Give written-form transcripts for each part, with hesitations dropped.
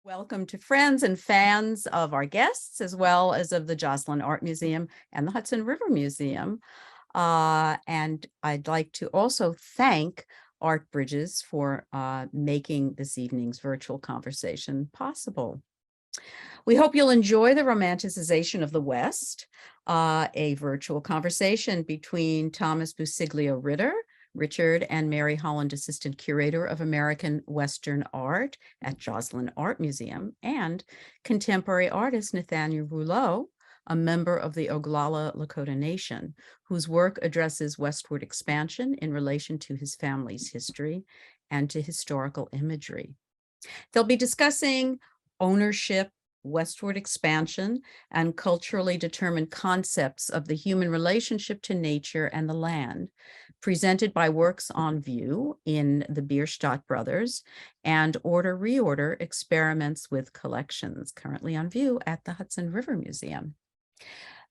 Welcome to friends and fans of our guests, as well as of the Joslyn Art Museum and the Hudson River Museum. And I'd like to also thank Art Bridges for making this evening's virtual conversation possible. We hope you'll enjoy the Romanticization of the West, a virtual conversation between Thomas Busciglio-Ritter, Richard and Mary Holland, Assistant Curator of American Western Art at Joslyn Art Museum, and contemporary artist Nathaniel Ruleaux, a member of the Oglala Lakota Nation, whose work addresses westward expansion in relation to his family's history and to historical imagery. They'll be discussing ownership, westward expansion, and culturally determined concepts of the human relationship to nature and the land, presented by works on view in the Bierstadt Brothers and Reorder experiments with collections, currently on view at the Hudson River Museum.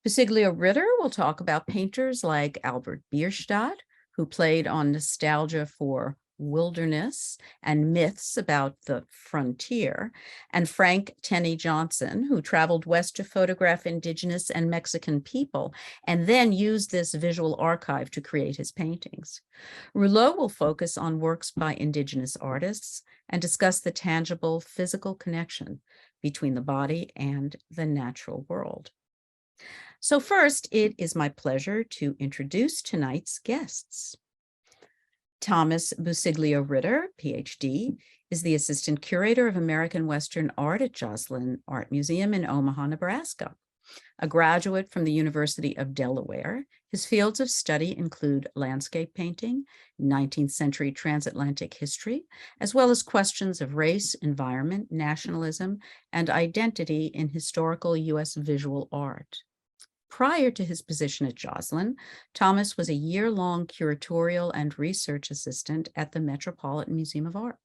Busciglio-Ritter will talk about painters like Albert Bierstadt, who played on nostalgia for wilderness and myths about the frontier, and Frank Tenney Johnson, who traveled west to photograph Indigenous and Mexican people, and then used this visual archive to create his paintings. Ruleaux will focus on works by Indigenous artists and discuss the tangible physical connection between the body and the natural world. So first, it is my pleasure to introduce tonight's guests. Thomas Busciglio-Ritter, PhD, is the Assistant Curator of American Western Art at Joslyn Art Museum in Omaha, Nebraska. A graduate from the University of Delaware, his fields of study include landscape painting, 19th century transatlantic history, as well as questions of race, environment, nationalism, and identity in historical U.S. visual art. Prior to his position at Joslyn, Thomas was a year-long curatorial and research assistant at the Metropolitan Museum of Art.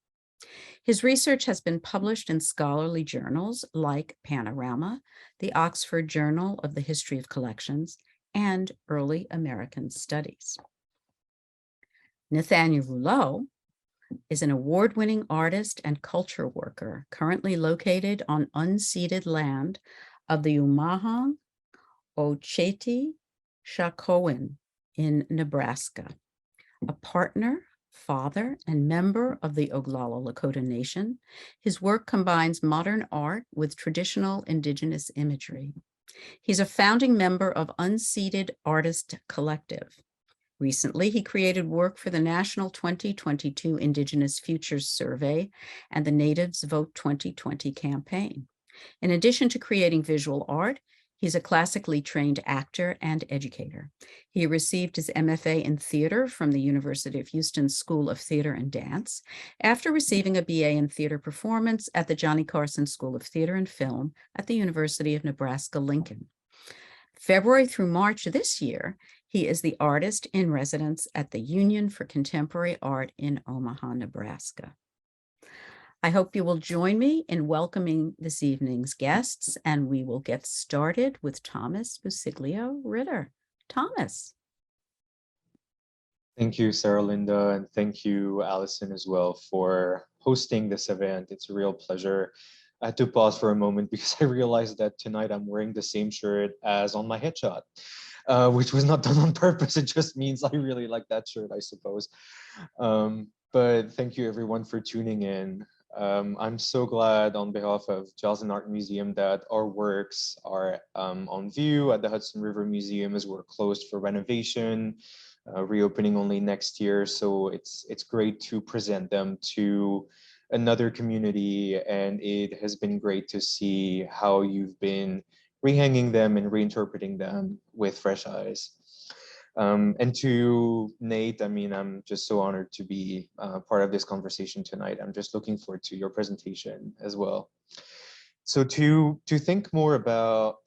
His research has been published in scholarly journals like Panorama, the Oxford Journal of the History of Collections, and Early American Studies. Nathaniel Ruleaux is an award-winning artist and culture worker currently located on unceded land of the Umahang Ocheti Shakowin in Nebraska. A partner, father, and member of the Oglala Lakota Nation, his work combines modern art with traditional Indigenous imagery. He's a founding member of Unceded Artist Collective. Recently, he created work for the National 2022 Indigenous Futures Survey and the Natives Vote 2020 campaign. In addition to creating visual art, he's a classically trained actor and educator. He received his MFA in theater from the University of Houston School of Theater and Dance, after receiving a BA in theater performance at the Johnny Carson School of Theater and Film at the University of Nebraska-Lincoln. February through March this year, he is the artist in residence at the Union for Contemporary Art in Omaha, Nebraska. I hope you will join me in welcoming this evening's guests, and we will get started with Thomas Busciglio-Ritter. Thomas. Thank you, Sarah Linda, and thank you, Allison, as well, for hosting this event. It's a real pleasure. I had to pause for a moment because I realized that tonight I'm wearing the same shirt as on my headshot, which was not done on purpose. It just means I really like that shirt, I suppose. But thank you, everyone, for tuning in. I'm so glad on behalf of Joslyn Art Museum that our works are on view at the Hudson River Museum as we're closed for renovation, reopening only next year. So it's great to present them to another community, and it has been great to see how you've been rehanging them and reinterpreting them with fresh eyes. And to Nate, I mean, I'm just so honored to be part of this conversation tonight. I'm just looking forward to your presentation as well. So to think more about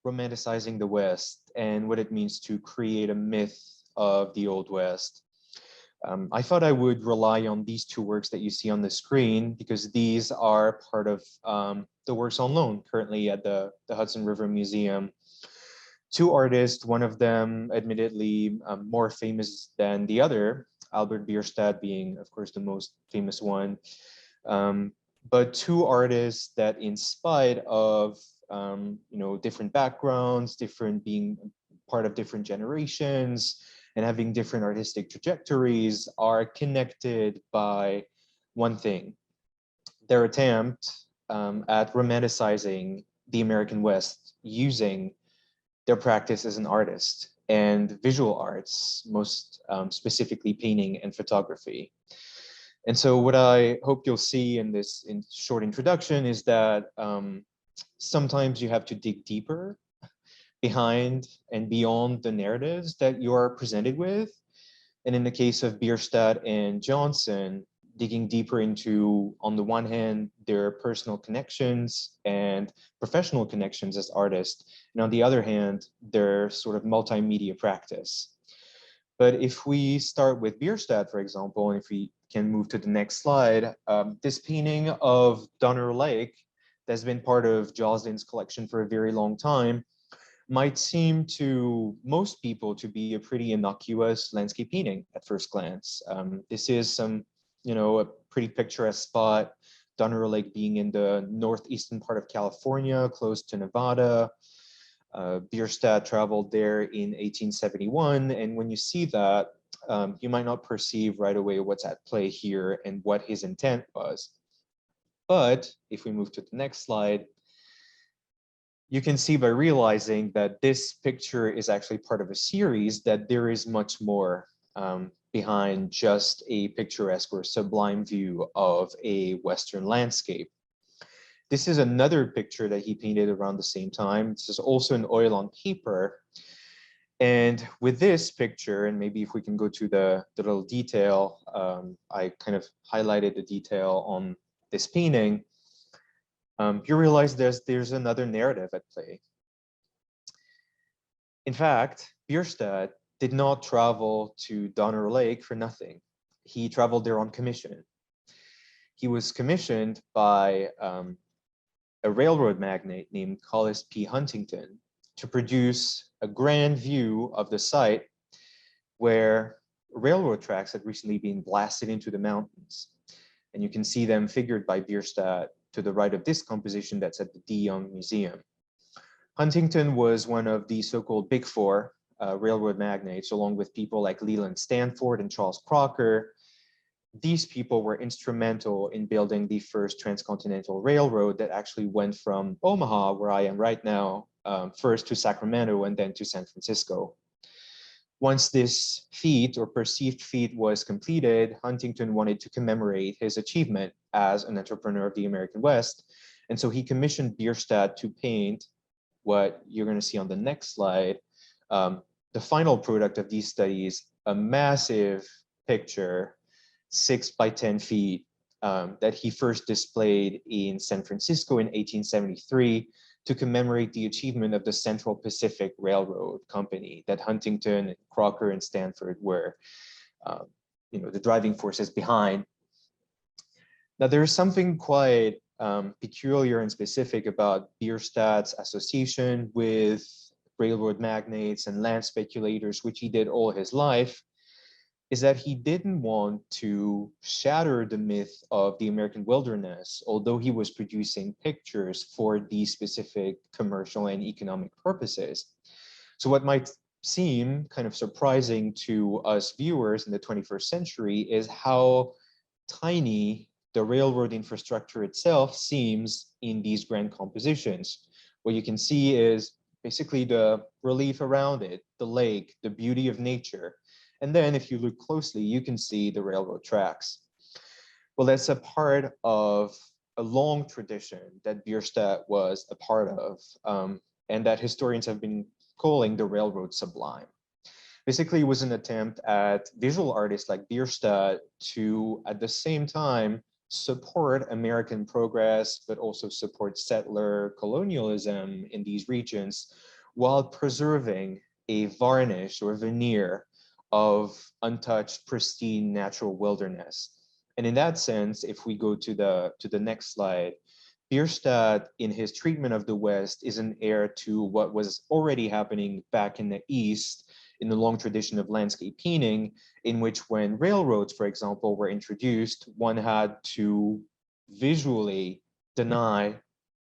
romanticizing the West and what it means to create a myth of the Old West, I thought I would rely on these two works that you see on the screen, because these are part of the works on loan currently at the Hudson River Museum. Two artists, one of them admittedly more famous than the other, Albert Bierstadt being, of course, the most famous one. but two artists that, in spite of different backgrounds, different being part of different generations, and having different artistic trajectories, are connected by one thing: their attempt at romanticizing the American West using their practice as an artist and visual arts, most specifically painting and photography. And so what I hope you'll see in this short introduction is that sometimes you have to dig deeper behind and beyond the narratives that you are presented with. And in the case of Bierstadt and Johnson, digging deeper into, on the one hand, their personal connections and professional connections as artists, and on the other hand, their sort of multimedia practice. But if we start with Bierstadt, for example, and if we can move to the next slide, this painting of Donner Lake that's been part of Joslyn's collection for a very long time might seem to most people to be a pretty innocuous landscape painting at first glance. This is a pretty picturesque spot, Donner Lake being in the northeastern part of California, close to Nevada. Bierstadt traveled there in 1871, and when you see that, you might not perceive right away what's at play here and what his intent was. But if we move to the next slide, you can see by realizing that this picture is actually part of a series that there is much more behind just a picturesque or sublime view of a Western landscape. This is another picture that he painted around the same time. This is also an oil on paper. And with this picture, and maybe if we can go to the little detail, I kind of highlighted the detail on this painting. You realize there's another narrative at play. In fact, Bierstadt did not travel to Donner Lake for nothing. He traveled there on commission. He was commissioned by a railroad magnate named Collis P. Huntington to produce a grand view of the site where railroad tracks had recently been blasted into the mountains. And you can see them figured by Bierstadt to the right of this composition that's at the D. Young Museum. Huntington was one of the so-called Big Four railroad magnates, along with people like Leland Stanford and Charles Crocker. These people were instrumental in building the first transcontinental railroad that actually went from Omaha, where I am right now, first to Sacramento and then to San Francisco. Once this feat or perceived feat was completed, Huntington wanted to commemorate his achievement as an entrepreneur of the American West. And so he commissioned Bierstadt to paint what you're going to see on the next slide, the final product of these studies, a massive picture, 6 by 10 feet, that he first displayed in San Francisco in 1873 to commemorate the achievement of the Central Pacific Railroad Company that Huntington, Crocker, and Stanford were the driving forces behind. Now, there's something quite peculiar and specific about Bierstadt's association with railroad magnates and land speculators, which he did all his life, is that he didn't want to shatter the myth of the American wilderness, although he was producing pictures for these specific commercial and economic purposes. So what might seem kind of surprising to us viewers in the 21st century is how tiny the railroad infrastructure itself seems in these grand compositions. What you can see is basically the relief around it, the lake, the beauty of nature. And then if you look closely, you can see the railroad tracks. Well, that's a part of a long tradition that Bierstadt was a part of, and that historians have been calling the railroad sublime. Basically, it was an attempt at visual artists like Bierstadt to, at the same time, support American progress, but also support settler colonialism in these regions, while preserving a varnish or veneer of untouched, pristine natural wilderness. And in that sense, if we go to the next slide, Bierstadt, in his treatment of the West, is an heir to what was already happening back in the East in the long tradition of landscape painting, in which when railroads, for example, were introduced, one had to visually deny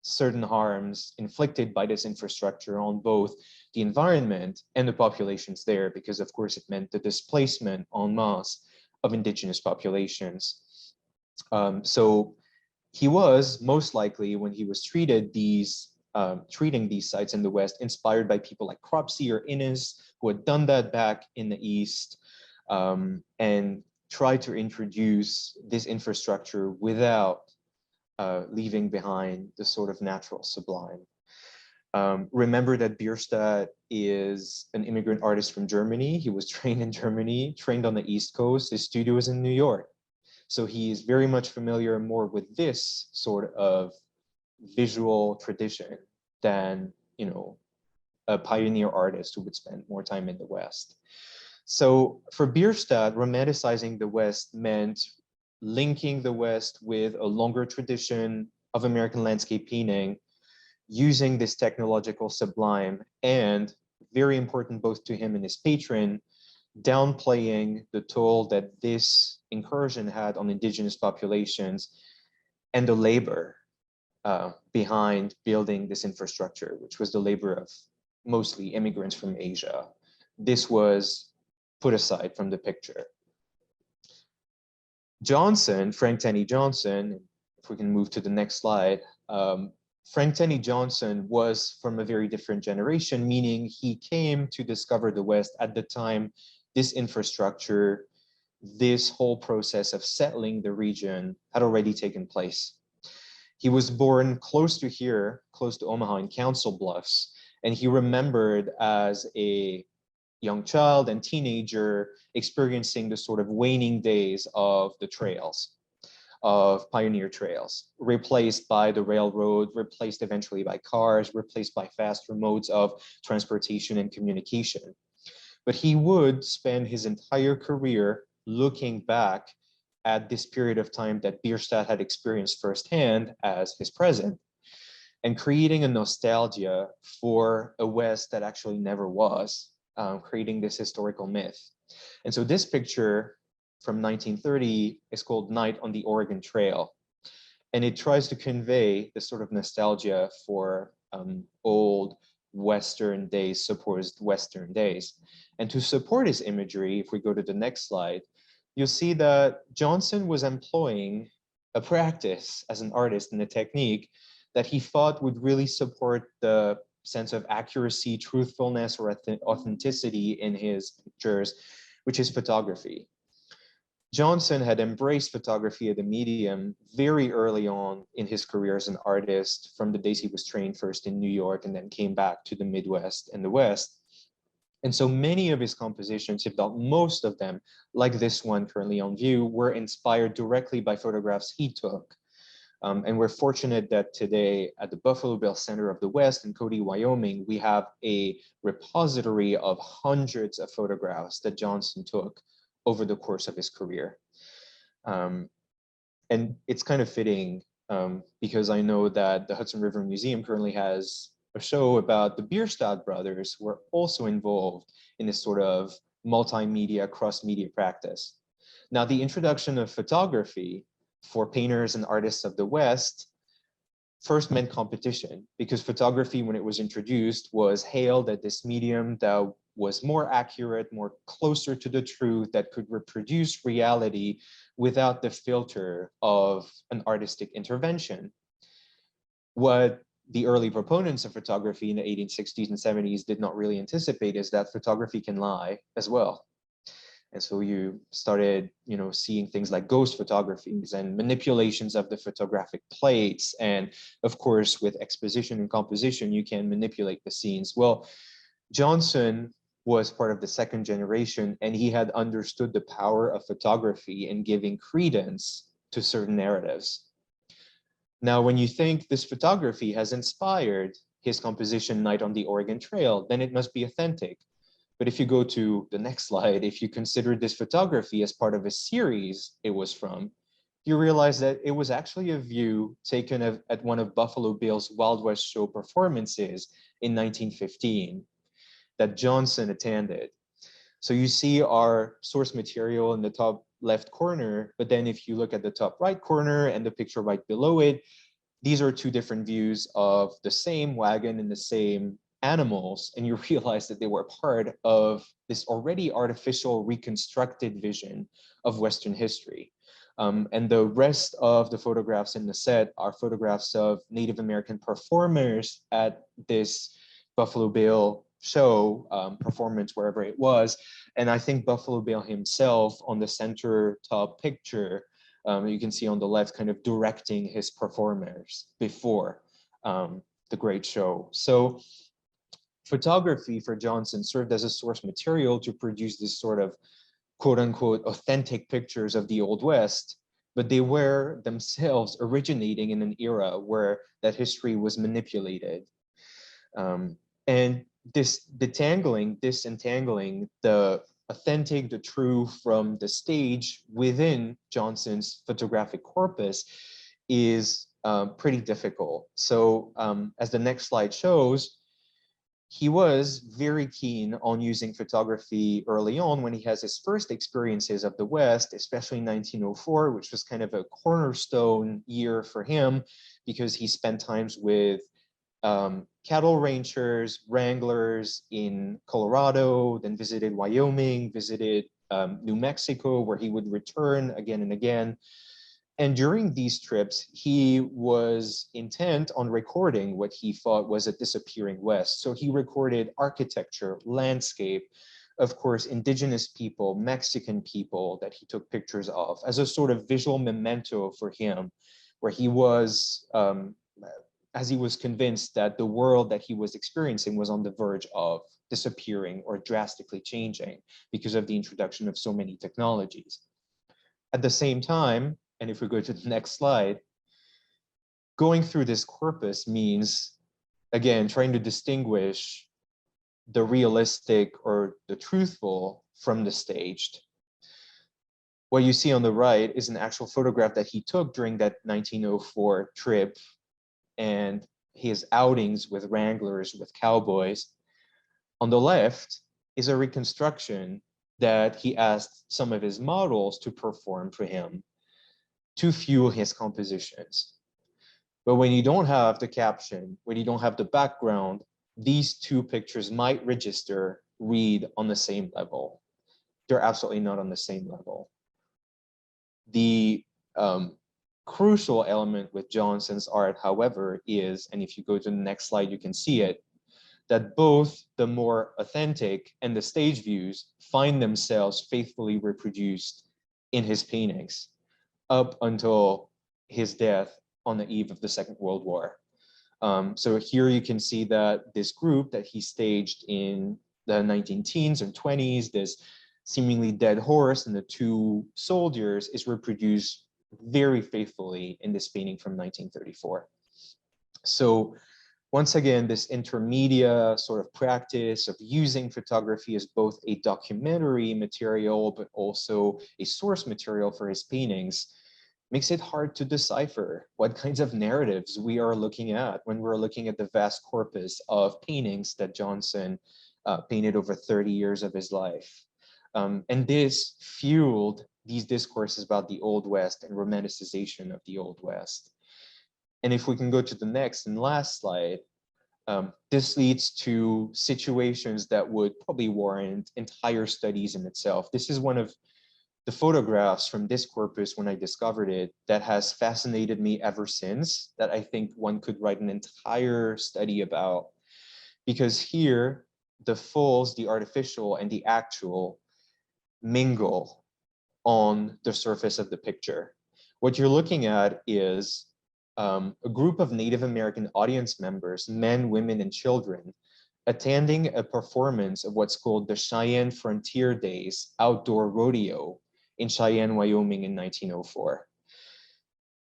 certain harms inflicted by this infrastructure on both the environment and the populations there, because of course it meant the displacement en masse of indigenous populations. So he was most likely, when he was treating these sites in the West, inspired by people like Cropsey or Innes, who had done that back in the East, and tried to introduce this infrastructure without leaving behind the sort of natural sublime. Remember that Bierstadt is an immigrant artist from Germany. He was trained in Germany, trained on the East Coast. His studio is in New York. So he is very much familiar more with this sort of visual tradition than, you know, a pioneer artist who would spend more time in the West. So for Bierstadt, romanticizing the West meant linking the West with a longer tradition of American landscape painting, using this technological sublime, and very important both to him and his patron, downplaying the toll that this incursion had on indigenous populations and the labor behind building this infrastructure, which was the labor of mostly immigrants from Asia. This was put aside from the picture. Johnson, Frank Tenney Johnson, if we can move to the next slide, Frank Tenney Johnson was from a very different generation, meaning he came to discover the West at the time this infrastructure, this whole process of settling the region had already taken place. He was born close to here, close to Omaha in Council Bluffs, and he remembered as a young child and teenager experiencing the sort of waning days of the trails, of pioneer trails, replaced by the railroad, replaced eventually by cars, replaced by faster modes of transportation and communication. But he would spend his entire career looking back at this period of time that Bierstadt had experienced firsthand as his present, and creating a nostalgia for a West that actually never was, creating this historical myth. And so this picture from 1930 is called Night on the Oregon Trail. And it tries to convey this sort of nostalgia for old Western days, supposed Western days. And to support his imagery, if we go to the next slide, you'll see that Johnson was employing a practice as an artist and a technique that he thought would really support the sense of accuracy, truthfulness, or authenticity in his pictures, which is photography. Johnson had embraced photography as a medium very early on in his career as an artist, from the days he was trained first in New York and then came back to the Midwest and the West. And so many of his compositions, if not most of them, like this one currently on view, were inspired directly by photographs he took. And we're fortunate that today at the Buffalo Bill Center of the West in Cody, Wyoming, we have a repository of hundreds of photographs that Johnson took over the course of his career. And it's kind of fitting because I know that the Hudson River Museum currently has a show about the Bierstadt brothers, who are also involved in this sort of multimedia, cross-media practice. Now, the introduction of photography for painters and artists of the West first meant competition, because photography, when it was introduced, was hailed as this medium that was more accurate, more closer to the truth, that could reproduce reality without the filter of an artistic intervention. What the early proponents of photography in the 1860s and 70s did not really anticipate is that photography can lie as well. And so you started, seeing things like ghost photographies and manipulations of the photographic plates. And of course, with exposition and composition, you can manipulate the scenes. Well, Johnson was part of the second generation, and he had understood the power of photography in giving credence to certain narratives. Now, when you think this photography has inspired his composition Night on the Oregon Trail, then it must be authentic. But if you go to the next slide, if you consider this photography as part of a series it was from, you realize that it was actually a view taken at one of Buffalo Bill's Wild West show performances in 1915 that Johnson attended. So you see our source material in the top left corner, but then if you look at the top right corner and the picture right below it, these are two different views of the same wagon and the same animals, and you realize that they were part of this already artificial reconstructed vision of Western history. And the rest of the photographs in the set are photographs of Native American performers at this Buffalo Bill show, performance, wherever it was. And I think Buffalo Bill himself on the center top picture, you can see on the left, kind of directing his performers before the great show. So photography for Johnson served as a source material to produce this sort of quote unquote authentic pictures of the Old West, but they were themselves originating in an era where that history was manipulated. And this disentangling the authentic, the true from the stage within Johnson's photographic corpus is pretty difficult. So as the next slide shows, he was very keen on using photography early on when he has his first experiences of the West, especially 1904, which was kind of a cornerstone year for him because he spent times with cattle ranchers, wranglers in Colorado, then visited Wyoming, visited New Mexico, where he would return again and again. And during these trips, he was intent on recording what he thought was a disappearing West. So he recorded architecture, landscape, of course, indigenous people, Mexican people that he took pictures of as a sort of visual memento for him, where he was, as he was convinced that the world that he was experiencing was on the verge of disappearing or drastically changing because of the introduction of so many technologies. At the same time, and if we go to the next slide, going through this corpus means, again, trying to distinguish the realistic or the truthful from the staged. What you see on the right is an actual photograph that he took during that 1904 trip and his outings with wranglers, with cowboys. On the left is a reconstruction that he asked some of his models to perform for him to fuel his compositions. But when you don't have the caption, when you don't have the background, these two pictures might read on the same level. They're absolutely not on the same level. The crucial element with Johnson's art, however, is, and if you go to the next slide, you can see it, that both the more authentic and the stage views find themselves faithfully reproduced in his paintings up until his death on the eve of the Second World War. So here you can see that this group that he staged in the 19-teens and 20s, this seemingly dead horse and the two soldiers, is reproduced very faithfully in this painting from 1934. So once again, this intermediate sort of practice of using photography as both a documentary material, but also a source material for his paintings, makes it hard to decipher what kinds of narratives we are looking at when we're looking at the vast corpus of paintings that Johnson painted over 30 years of his life. And this fueled these discourses about the Old West and romanticization of the Old West. And if we can go to the next and last slide, this leads to situations that would probably warrant entire studies in itself. This is one of the photographs from this corpus when I discovered it that has fascinated me ever since, that I think one could write an entire study about. Because here, the false, the artificial, and the actual mingle on the surface of the picture. What you're looking at is a group of Native American audience members, men, women, and children, attending a performance of what's called the Cheyenne Frontier Days outdoor rodeo in Cheyenne, Wyoming in 1904.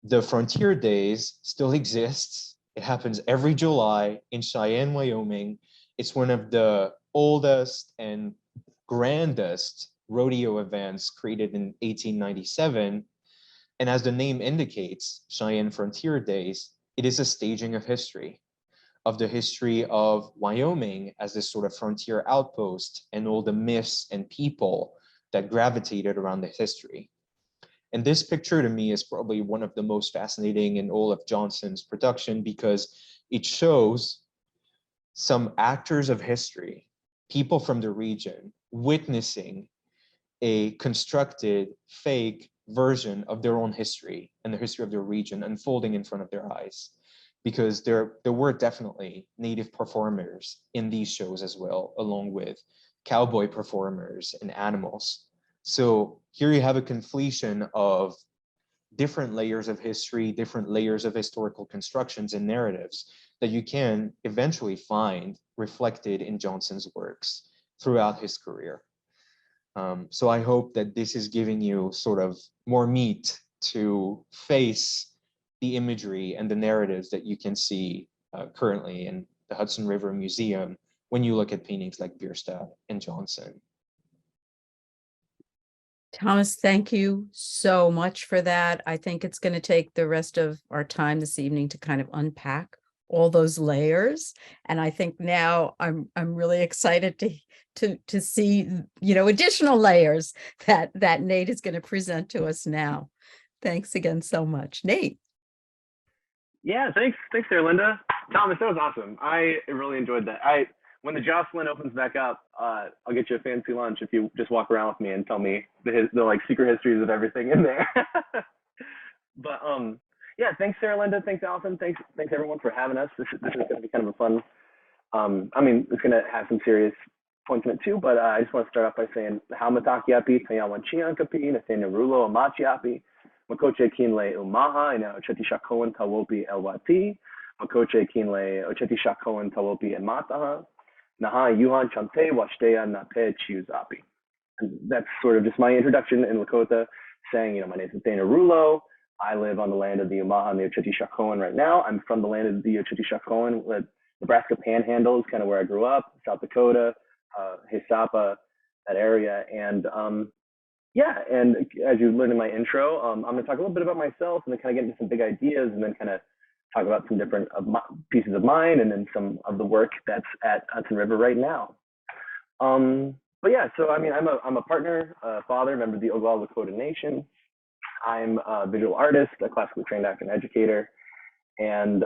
The Frontier Days still exists. It happens every July in Cheyenne, Wyoming. It's one of the oldest and grandest rodeo events created in 1897. And as the name indicates, Cheyenne Frontier Days, it is a staging of history, of the history of Wyoming as this sort of frontier outpost and all the myths and people that gravitated around the history. And this picture to me is probably one of the most fascinating in all of Johnson's production because it shows some actors of history, people from the region, witnessing a constructed fake version of their own history and the history of their region unfolding in front of their eyes. Because there were definitely native performers in these shows as well, along with cowboy performers and animals. So here you have a conflation of different layers of history, different layers of historical constructions and narratives that you can eventually find reflected in Johnson's works throughout his career. So I hope that this is giving you sort of more meat to face the imagery and the narratives that you can see currently in the Hudson River Museum when you look at paintings like Bierstadt and Johnson. Thomas, thank you so much for that. I think it's going to take the rest of our time this evening to kind of unpack all those layers. And I think now I'm really excited to see, additional layers that Nate is going to present to us now. Thanks again so much, Nate. Yeah, thanks there, Linda. Thomas, that was awesome. I really enjoyed that. When the Joslyn opens back up, I'll get you a fancy lunch if you just walk around with me and tell me the like secret histories of everything in there. But yeah, thanks Sarah, Linda, thanks Allison, thanks everyone for having us. This is going to be kind of a fun. I mean, it's going to have some serious points in it too, but I just want to start off by saying Haumatakiapi, Tayawan Chiankapi, Nathaniel Ruleaux, Amachiapi, Makoche Kinle Umaha, and Ocheti Shakoan Tawopi Elwati, Makoche Kinle Ocheti Shakoan Tawopi and Mataha, Naha Yuhan Chante Washtea Nate Chiuzapi. And that's sort of just my introduction in Lakota, saying, my name is Nathaniel Ruleaux. I live on the land of the Umaha and the Ocheti Shakoan right now. I'm from the land of the Ocheti Shakoan. Nebraska Panhandle is kind of where I grew up, South Dakota, Hisapa, that area. And yeah, and as you learned in my intro, I'm going to talk a little bit about myself and then kind of get into some big ideas and then kind of talk about some different pieces of mine and then some of the work that's at Hudson River right now. But yeah, so I mean, I'm a partner, a father, member of the Oglala Lakota Nation. I'm a visual artist, a classically trained actor and educator. And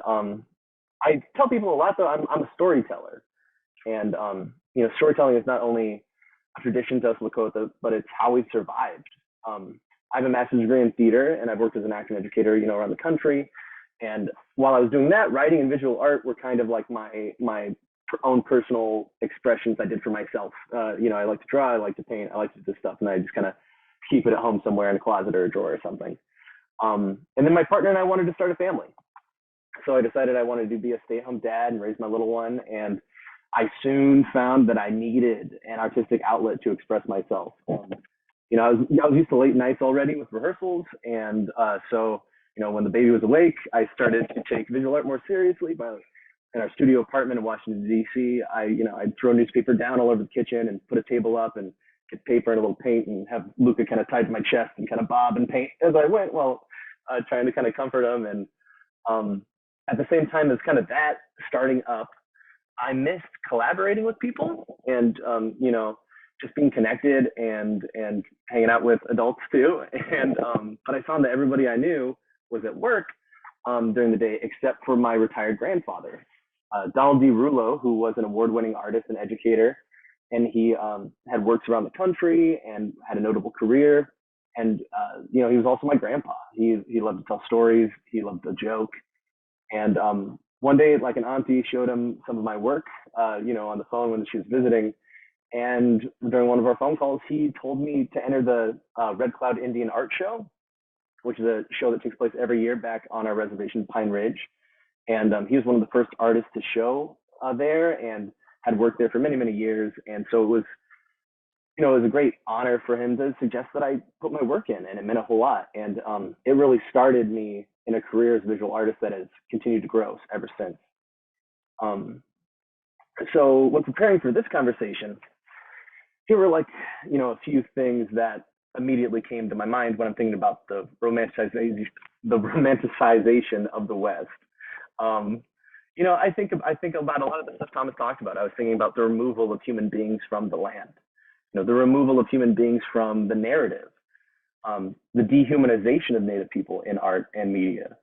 I tell people a lot though, I'm a storyteller. And storytelling is not only a tradition to us Lakota, but it's how we've survived. I have a master's degree in theater and I've worked as an actor and educator, around the country. And while I was doing that, writing and visual art were kind of like my own personal expressions I did for myself. I like to draw, I like to paint, I like to do this stuff, and I just kind of keep it at home somewhere in a closet or a drawer or something. And then my partner and I wanted to start a family. So I decided I wanted to be a stay-at-home dad and raise my little one. And I soon found that I needed an artistic outlet to express myself. I was used to late nights already with rehearsals. And so when the baby was awake, I started to take visual art more seriously. In our studio apartment in Washington, D.C., I'd throw a newspaper down all over the kitchen and put a table up and get paper and a little paint and have Luca kind of tied to my chest and kind of bob and paint as I went, trying to kind of comfort him. And at the same time as kind of that starting up, I missed collaborating with people and, just being connected and hanging out with adults too. And but I found that everybody I knew was at work during the day, except for my retired grandfather, Donald D. Ruleaux, who was an award-winning artist and educator. And he had worked around the country and had a notable career. And, he was also my grandpa. He loved to tell stories. He loved to joke. And one day, like an auntie showed him some of my work, on the phone when she was visiting. And during one of our phone calls, he told me to enter the Red Cloud Indian Art Show, which is a show that takes place every year back on our reservation, Pine Ridge. And he was one of the first artists to show there and had worked there for many, many years. And so it was a great honor for him to suggest that I put my work in, and it meant a whole lot. And it really started me in a career as a visual artist that has continued to grow ever since. So when preparing for this conversation, here were a few things that immediately came to my mind when I'm thinking about the romanticization of the West. I think about a lot of the stuff Thomas talked about. I was thinking about the removal of human beings from the land, the removal of human beings from the narrative. the dehumanization of Native people in art and media.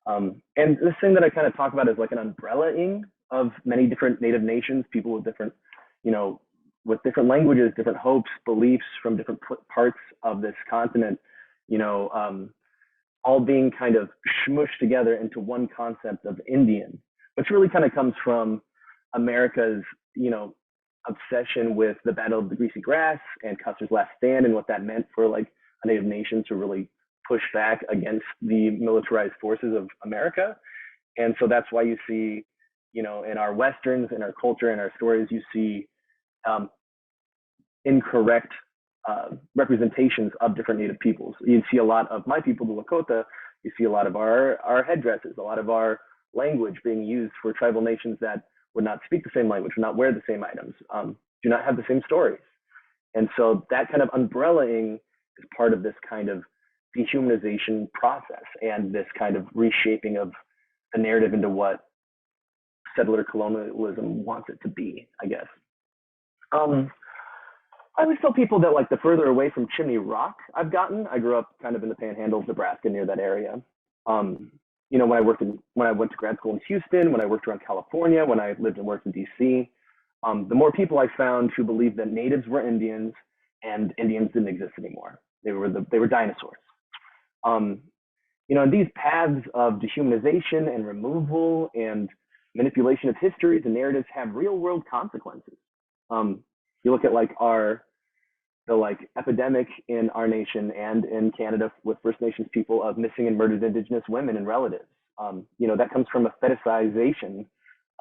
And this thing that I kind of talk about is like an umbrella-ing of many different Native nations, people with different, with different languages, different hopes, beliefs from different parts of this continent, all being kind of smushed together into one concept of Indian, which really kind of comes from America's, obsession with the Battle of the Greasy Grass and Custer's Last Stand and what that meant for like a Native nation to really push back against the militarized forces of America. And so that's why you see, in our Westerns, in our culture, in our stories, you see incorrect representations of different Native peoples. You see a lot of my people, the Lakota, you see a lot of our headdresses, a lot of our language being used for tribal nations that would not speak the same language, would not wear the same items, do not have the same stories. And so that kind of umbrella-ing is part of this kind of dehumanization process and this kind of reshaping of the narrative into what settler colonialism wants it to be, I guess. I always tell people that like the further away from Chimney Rock I've gotten, I grew up kind of in the panhandle of Nebraska near that area. When I went to grad school in Houston, when I worked around California, when I lived and worked in DC, the more people I found who believed that natives were Indians and Indians didn't exist anymore. They were dinosaurs. And these paths of dehumanization and removal and manipulation of histories and narratives have real world consequences. You look at like the epidemic in our nation and in Canada with First Nations people of missing and murdered Indigenous women and relatives. That comes from a fetishization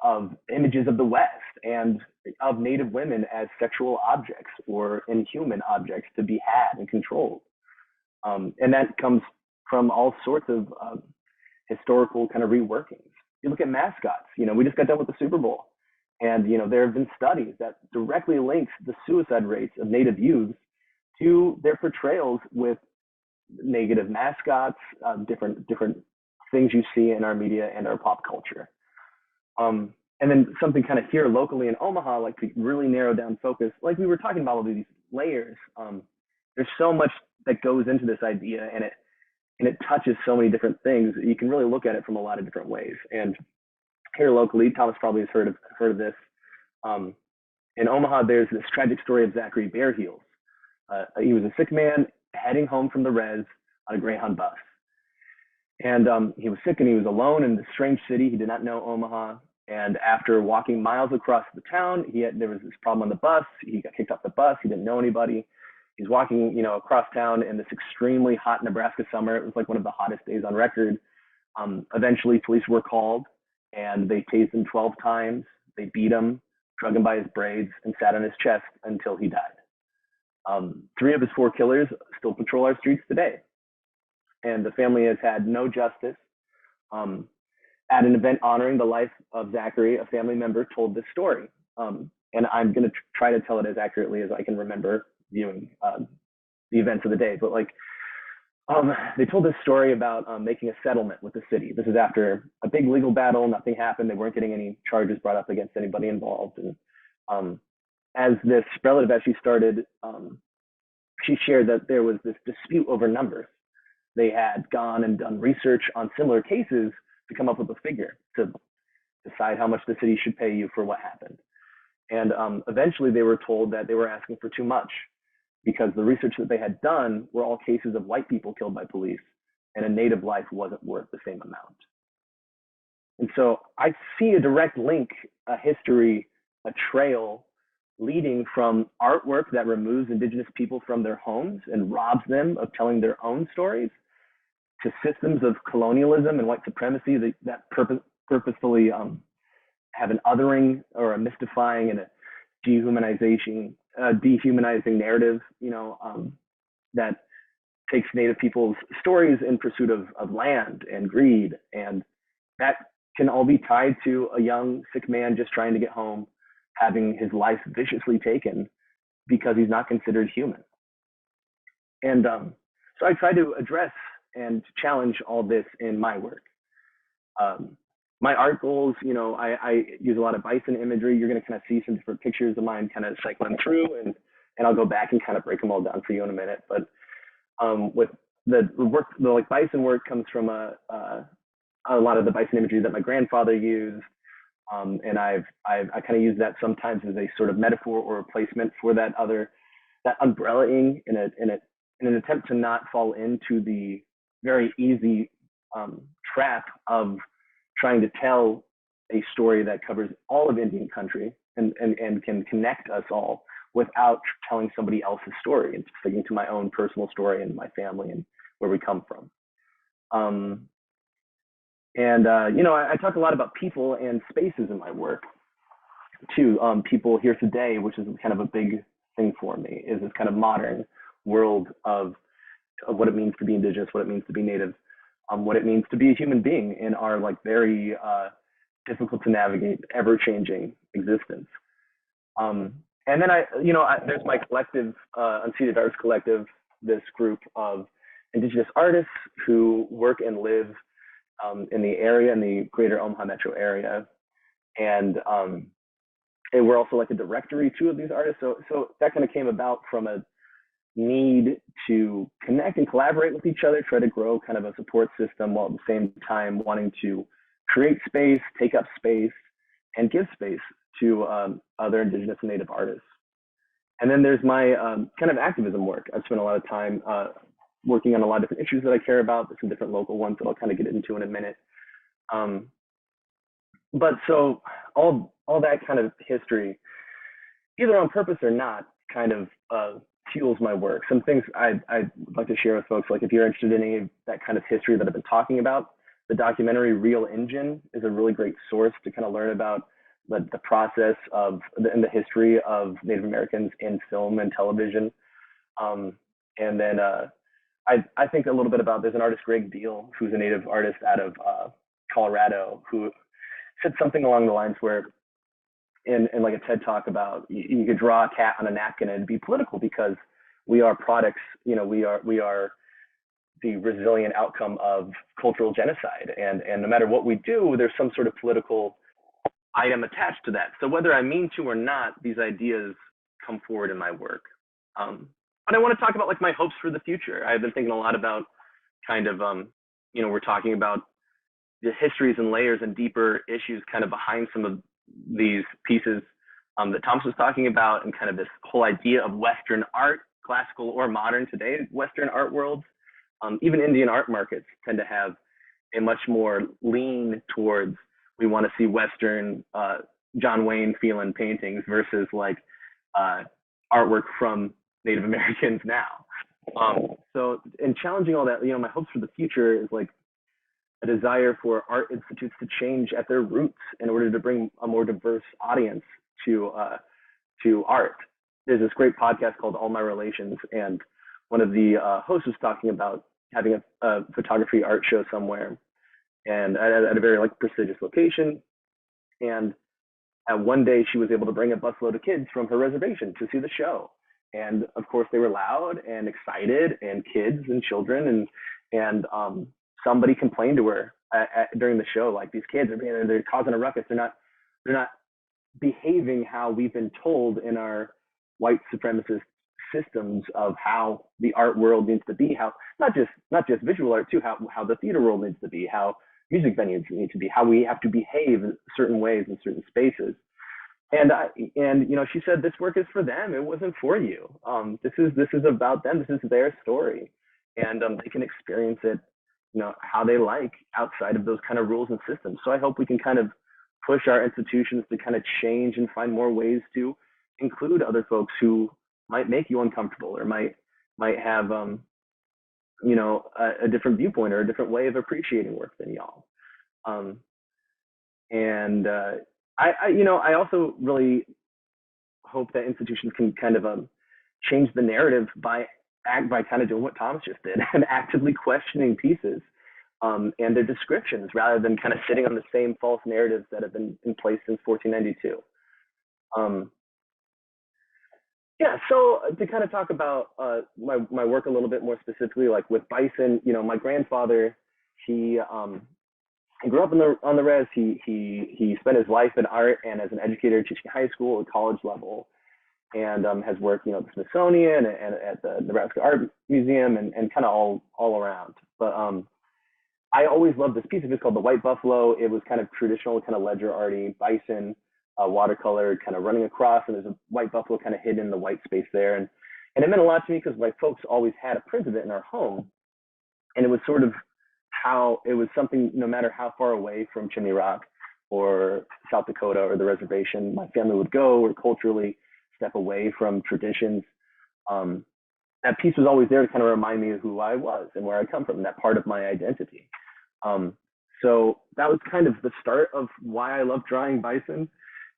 of images of the West and of Native women as sexual objects or inhuman objects to be had and controlled. And that comes from all sorts of historical kind of reworkings. You look at mascots, we just got done with the Super Bowl. And, there have been studies that directly link the suicide rates of Native youths to their portrayals with negative mascots, different things you see in our media and our pop culture. And then something kind of here locally in Omaha, like to really narrow down focus, like we were talking about all of these layers. There's so much that goes into this idea, and it touches so many different things. You can really look at it from a lot of different ways. And here locally, Thomas probably has heard of this. In Omaha, there's this tragic story of Zachary Bareheels. He was a sick man heading home from the res on a Greyhound bus. And he was sick and he was alone in this strange city. He did not know Omaha. And after walking miles across the town, there was this problem on the bus. He got kicked off the bus. He didn't know anybody. He's walking, across town in this extremely hot Nebraska summer. It was like one of the hottest days on record. Eventually, police were called and they tased him 12 times. They beat him, drug him by his braids, and sat on his chest until he died. 3 of his 4 killers still patrol our streets today. And the family has had no justice. At an event honoring the life of Zachary, a family member told this story. And I'm going to try to tell it as accurately as I can remember viewing the events of the day. But they told this story about making a settlement with the city. This is after a big legal battle. Nothing happened. They weren't getting any charges brought up against anybody involved. And as this relative, as she started, she shared that there was this dispute over numbers. They had gone and done research on similar cases to come up with a figure to decide how much the city should pay you for what happened. And eventually they were told that they were asking for too much because the research that they had done were all cases of white people killed by police, and a Native life wasn't worth the same amount. And so I see a direct link, a history, a trail leading from artwork that removes Indigenous people from their homes and robs them of telling their own stories, to systems of colonialism and white supremacy that purposefully have an othering or a mystifying and a dehumanizing narrative, that takes Native people's stories in pursuit of land and greed. And that can all be tied to a young, sick man just trying to get home, having his life viciously taken because he's not considered human. And so I try to address and challenge all this in my work. My art goals, I use a lot of bison imagery. You're going to kind of see some different pictures of mine kind of cycling through, and I'll go back and kind of break them all down for you in a minute. But with the work, the like bison work comes from a lot of the bison imagery that my grandfather used. And I kind of use that sometimes as a sort of metaphor or replacement for that umbrella-ing in an attempt to not fall into the very easy trap of trying to tell a story that covers all of Indian country and can connect us all without telling somebody else's story and sticking to my own personal story and my family and where we come from. I talk a lot about people and spaces in my work too. People here today, which is kind of a big thing for me, is this kind of modern world of what it means to be Indigenous, what it means to be Native, what it means to be a human being in our like very difficult to navigate, ever-changing existence. And then there's my collective, Unceded Arts Collective, this group of Indigenous artists who work and live in the area, in the greater Omaha metro area. And we're also like a directory too of these artists. So that kind of came about from a need to connect and collaborate with each other, try to grow kind of a support system while at the same time wanting to create space, take up space, and give space to other Indigenous and Native artists. And then there's my kind of activism work. I've spent a lot of time working on a lot of different issues that I care about. There's some different local ones that I'll kind of get into in a minute. But so all that kind of history, either on purpose or not, kind of fuels my work. Some things I'd like to share with folks, like if you're interested in any of that kind of history that I've been talking about, the documentary Real Engine is a really great source to kind of learn about the process of and the history of Native Americans in film and television. And then I think a little bit about, there's an artist, Greg Deal, who's a Native artist out of Colorado, who said something along the lines where in like a TED talk about you could draw a cat on a napkin and it'd be political because we are products, we are the resilient outcome of cultural genocide. And no matter what we do, there's some sort of political item attached to that. So whether I mean to or not, these ideas come forward in my work. But I want to talk about like my hopes for the future. I've been thinking a lot about kind of, we're talking about the histories and layers and deeper issues kind of behind some of these pieces that Thomas was talking about, and kind of this whole idea of Western art, classical or modern today, Western art worlds. Even Indian art markets tend to have a much more lean towards, we want to see Western John Wayne feeling paintings versus like artwork from Native Americans now. So in challenging all that, my hopes for the future is like a desire for art institutes to change at their roots in order to bring a more diverse audience to art. There's this great podcast called All My Relations, and one of the hosts was talking about having a photography art show somewhere, and at a very like prestigious location. And one day she was able to bring a busload of kids from her reservation to see the show. And of course they were loud and excited, and kids and children, and somebody complained to her during the show, like, these kids they're causing a ruckus. They're not behaving how we've been told in our white supremacist systems of how the art world needs to be, how not just visual art too, how the theater world needs to be, how music venues need to be, how we have to behave in certain ways in certain spaces. And she said, this work is for them. It wasn't for you. This is about them. This is their story, and they can experience it, how they like, outside of those kind of rules and systems. So I hope we can kind of push our institutions to kind of change and find more ways to include other folks who might make you uncomfortable, or might have a different viewpoint or a different way of appreciating work than y'all. I also really hope that institutions can kind of change the narrative by kind of doing what Thomas just did and actively questioning pieces and their descriptions, rather than kind of sitting on the same false narratives that have been in place since 1492. So to kind of talk about my work a little bit more specifically, like with bison, my grandfather, he grew up on the res. He spent his life in art and as an educator teaching high school and college level. and has worked, at the Smithsonian and at the Nebraska Art Museum and kind of all around. But I always loved this piece of it. It's called The White Buffalo. It was kind of traditional, kind of ledger arty, bison, watercolor, kind of running across, and there's a white buffalo kind of hidden in the white space there. And it meant a lot to me because white folks always had a print of it in our home. And it was sort of how it was something, no matter how far away from Chimney Rock or South Dakota or the reservation my family would go, or culturally step away from traditions. That piece was always there to kind of remind me of who I was and where I come from, that part of my identity. So that was kind of the start of why I love drawing bison.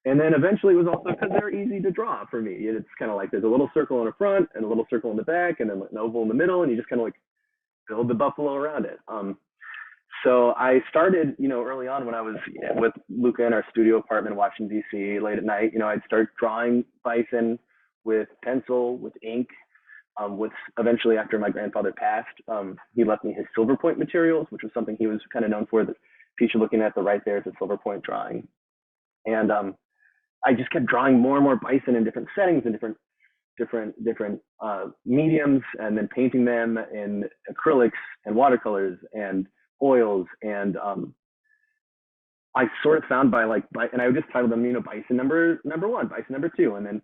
And then eventually it was also because they're easy to draw for me. It's kind of like there's a little circle in the front and a little circle in the back and then an oval in the middle, and you just kind of like build the buffalo around it. So I started, early on when I was with Luca in our studio apartment in Washington, D.C. late at night, I'd start drawing bison with pencil, with ink, with eventually after my grandfather passed, he left me his silver point materials, which was something he was kind of known for. The piece you're looking at the right there is a silver point drawing. And I just kept drawing more and more bison in different settings and different mediums, and then painting them in acrylics and watercolors and oils. And I sort of found and I would just title them, bison number one, bison number two. And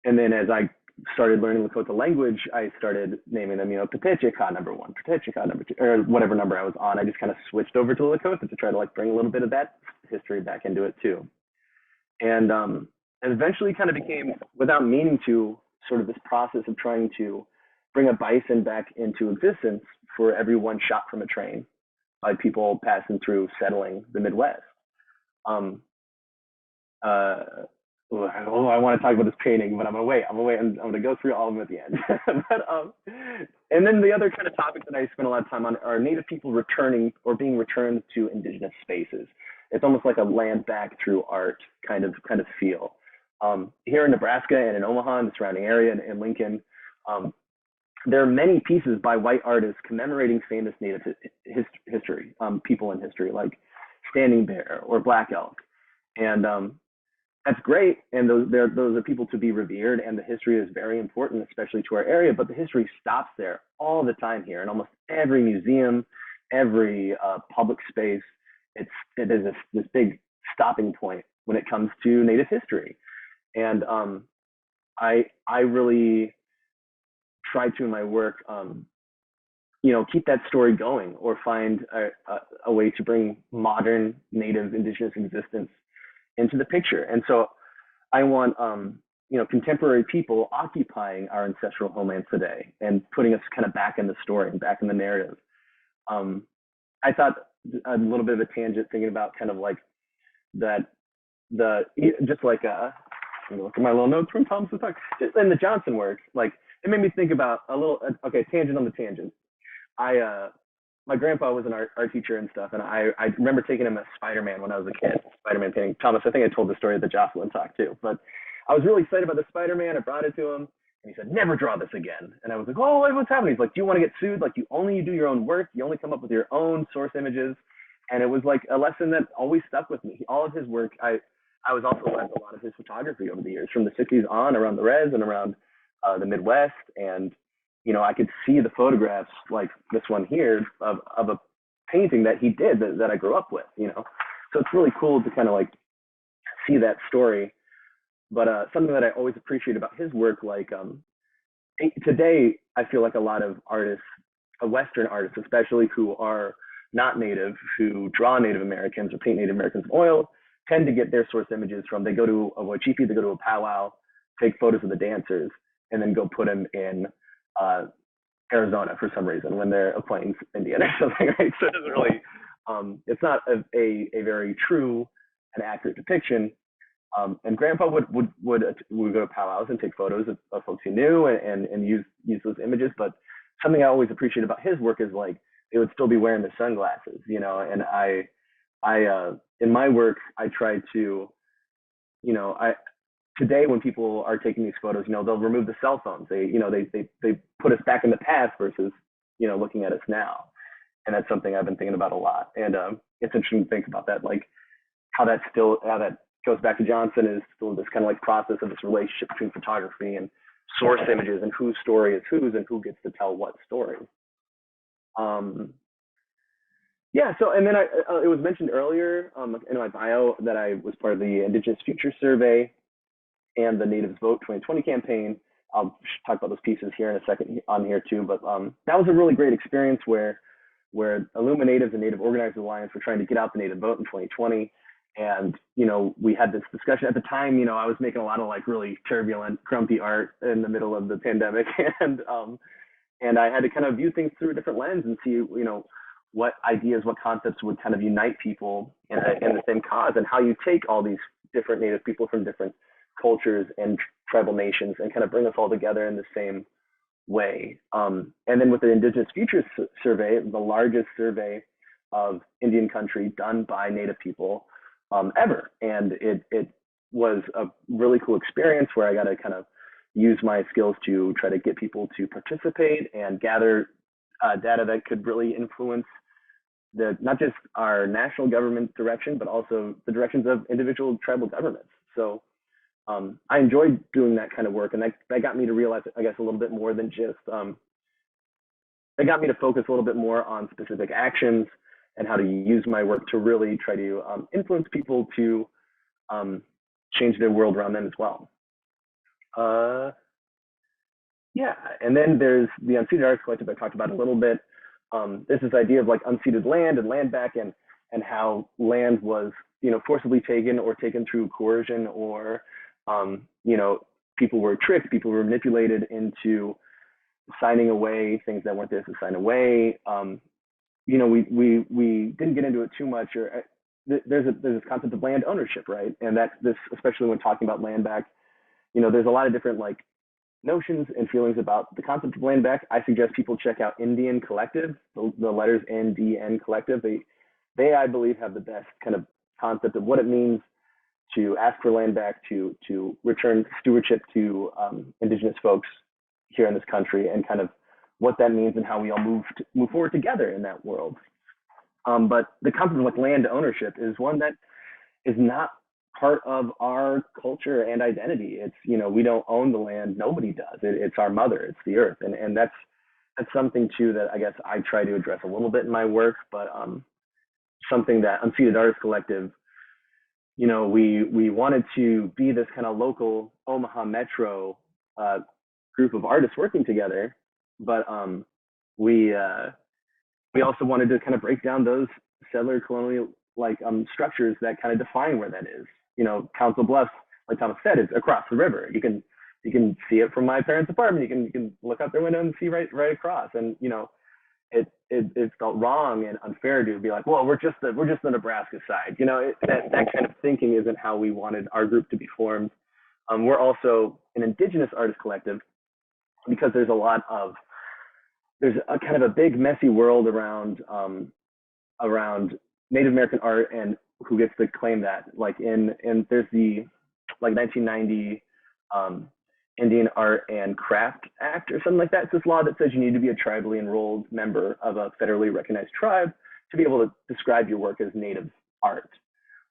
then as I started learning Lakota language, I started naming them, Petechika number one, Petechika number two, or whatever number I was on. I just kind of switched over to Lakota to try to bring a little bit of that history back into it too. And eventually kind of became, without meaning to, sort of this process of trying to bring a bison back into existence for every one shot from a train by people passing through, settling the Midwest. I want to talk about this painting, but I'm gonna wait. I'm gonna go through all of them at the end. And then the other kind of topics that I spend a lot of time on are Native people returning or being returned to Indigenous spaces. It's almost like a land back through art kind of feel. Here in Nebraska and in Omaha and the surrounding area and in Lincoln, there are many pieces by white artists commemorating famous Native history, people in history, like Standing Bear or Black Elk. And that's great, and those are people to be revered, and the history is very important, especially to our area, but the history stops there all the time here. In almost every museum, every public space, it is this big stopping point when it comes to Native history. And I really try to, in my work, keep that story going, or find a way to bring modern Native Indigenous existence into the picture. And so I want, contemporary people occupying our ancestral homelands today and putting us kind of back in the story and back in the narrative. I thought a little bit of a tangent thinking about kind of like that, just like, look at my little notes from Thomas talk, just in the Johnson work, it made me think about a little, tangent on the tangent. My grandpa was an art teacher and stuff, and I remember taking him as Spider-Man when I was a kid, Spider-Man painting. Thomas, I think I told the story of the Joslyn talk too, but I was really excited about the Spider-Man. I brought it to him, and he said, "Never draw this again." And I was like, "Oh, what's happening?" He's like, "Do you want to get sued? You only do your own work. You only come up with your own source images." And it was like a lesson that always stuck with me. All of his work, I was also led a lot of his photography over the years, from the 60s on, around the res and around the Midwest. And I could see the photographs like this one here of a painting that he did that I grew up with, So it's really cool to kind of see that story. But something that I always appreciate about his work, today, I feel like a lot of artists, Western artists especially, who are not Native, who draw Native Americans or paint Native Americans in oil, tend to get their source images from, they go to a Wachipi, they go to a powwow, take photos of the dancers, and then go put them in Arizona for some reason when they're appointing Indian or something, right? So it doesn't really, it's not a very true and accurate depiction. And Grandpa would go to powwows and take photos of folks he knew and use those images. But something I always appreciate about his work is they would still be wearing the sunglasses, and I in my work, I try to, today when people are taking these photos, they'll remove the cell phones. They put us back in the past versus, looking at us now. And that's something I've been thinking about a lot. And it's interesting to think about that, how that goes back to Johnson is still this kind of like process of this relationship between photography and source images and whose story is whose and who gets to tell what story. Yeah, so and then it was mentioned earlier in my bio that I was part of the Indigenous Future Survey and the Natives Vote 2020 campaign. I'll talk about those pieces here in a second on here too, but that was a really great experience where Illuma Natives and Native Organizers Alliance were trying to get out the Native Vote in 2020. And, you know, we had this discussion at the time. You know, I was making a lot of like really turbulent, grumpy art in the middle of the pandemic. And I had to kind of view things through a different lens and see, you know, what ideas, what concepts would kind of unite people in the same cause, and how you take all these different Native people from different cultures and tribal nations and kind of bring us all together in the same way. And then with the Indigenous Futures Survey, the largest survey of Indian country done by Native people ever. And it was a really cool experience where I got to kind of use my skills to try to get people to participate and gather data that could really influence not just our national government direction, but also the directions of individual tribal governments. So I enjoyed doing that kind of work, and that got me to realize, I guess, a little bit more than just, it got me to focus a little bit more on specific actions and how to use my work to really try to influence people to change their world around them as well. Yeah, and then there's the Unceded Arts Collective I talked about a little bit. There's this idea of like unceded land and land back, and how land was, you know, forcibly taken or taken through coercion, or you know, people were tricked, people were manipulated into signing away things that weren't theirs to sign away. You know, we didn't get into it too much. Or there's this concept of land ownership, right? And that's this, especially when talking about land back. You know, there's a lot of different like notions and feelings about the concept of land back. I suggest people check out Indian Collective, the letters NDN Collective. They I believe have the best kind of concept of what it means to ask for land back, to return stewardship to Indigenous folks here in this country, and kind of what that means and how we all move forward together in that world. But the concept of like land ownership is one that is not part of our culture and identity. It's, you know, we don't own the land. Nobody does. It's our mother. It's the earth. And that's something too that I guess I try to address a little bit in my work, but something that Unceded Artists Collective, you know, we wanted to be this kind of local Omaha metro group of artists working together, but we also wanted to kind of break down those settler colonial like structures that kind of define where that is. You know, Council Bluffs, like Thomas said, is across the river. You can see it from my parents' apartment. You can look out their window and see right across. And you know, it felt wrong and unfair to be like, well, we're just the Nebraska side. You know, that kind of thinking isn't how we wanted our group to be formed. We're also an Indigenous artist collective because there's a kind of a big messy world around Native American art and who gets to claim that. Like there's the like 1990 Indian Art and Craft Act or something like that. It's this law that says you need to be a tribally enrolled member of a federally recognized tribe to be able to describe your work as Native art,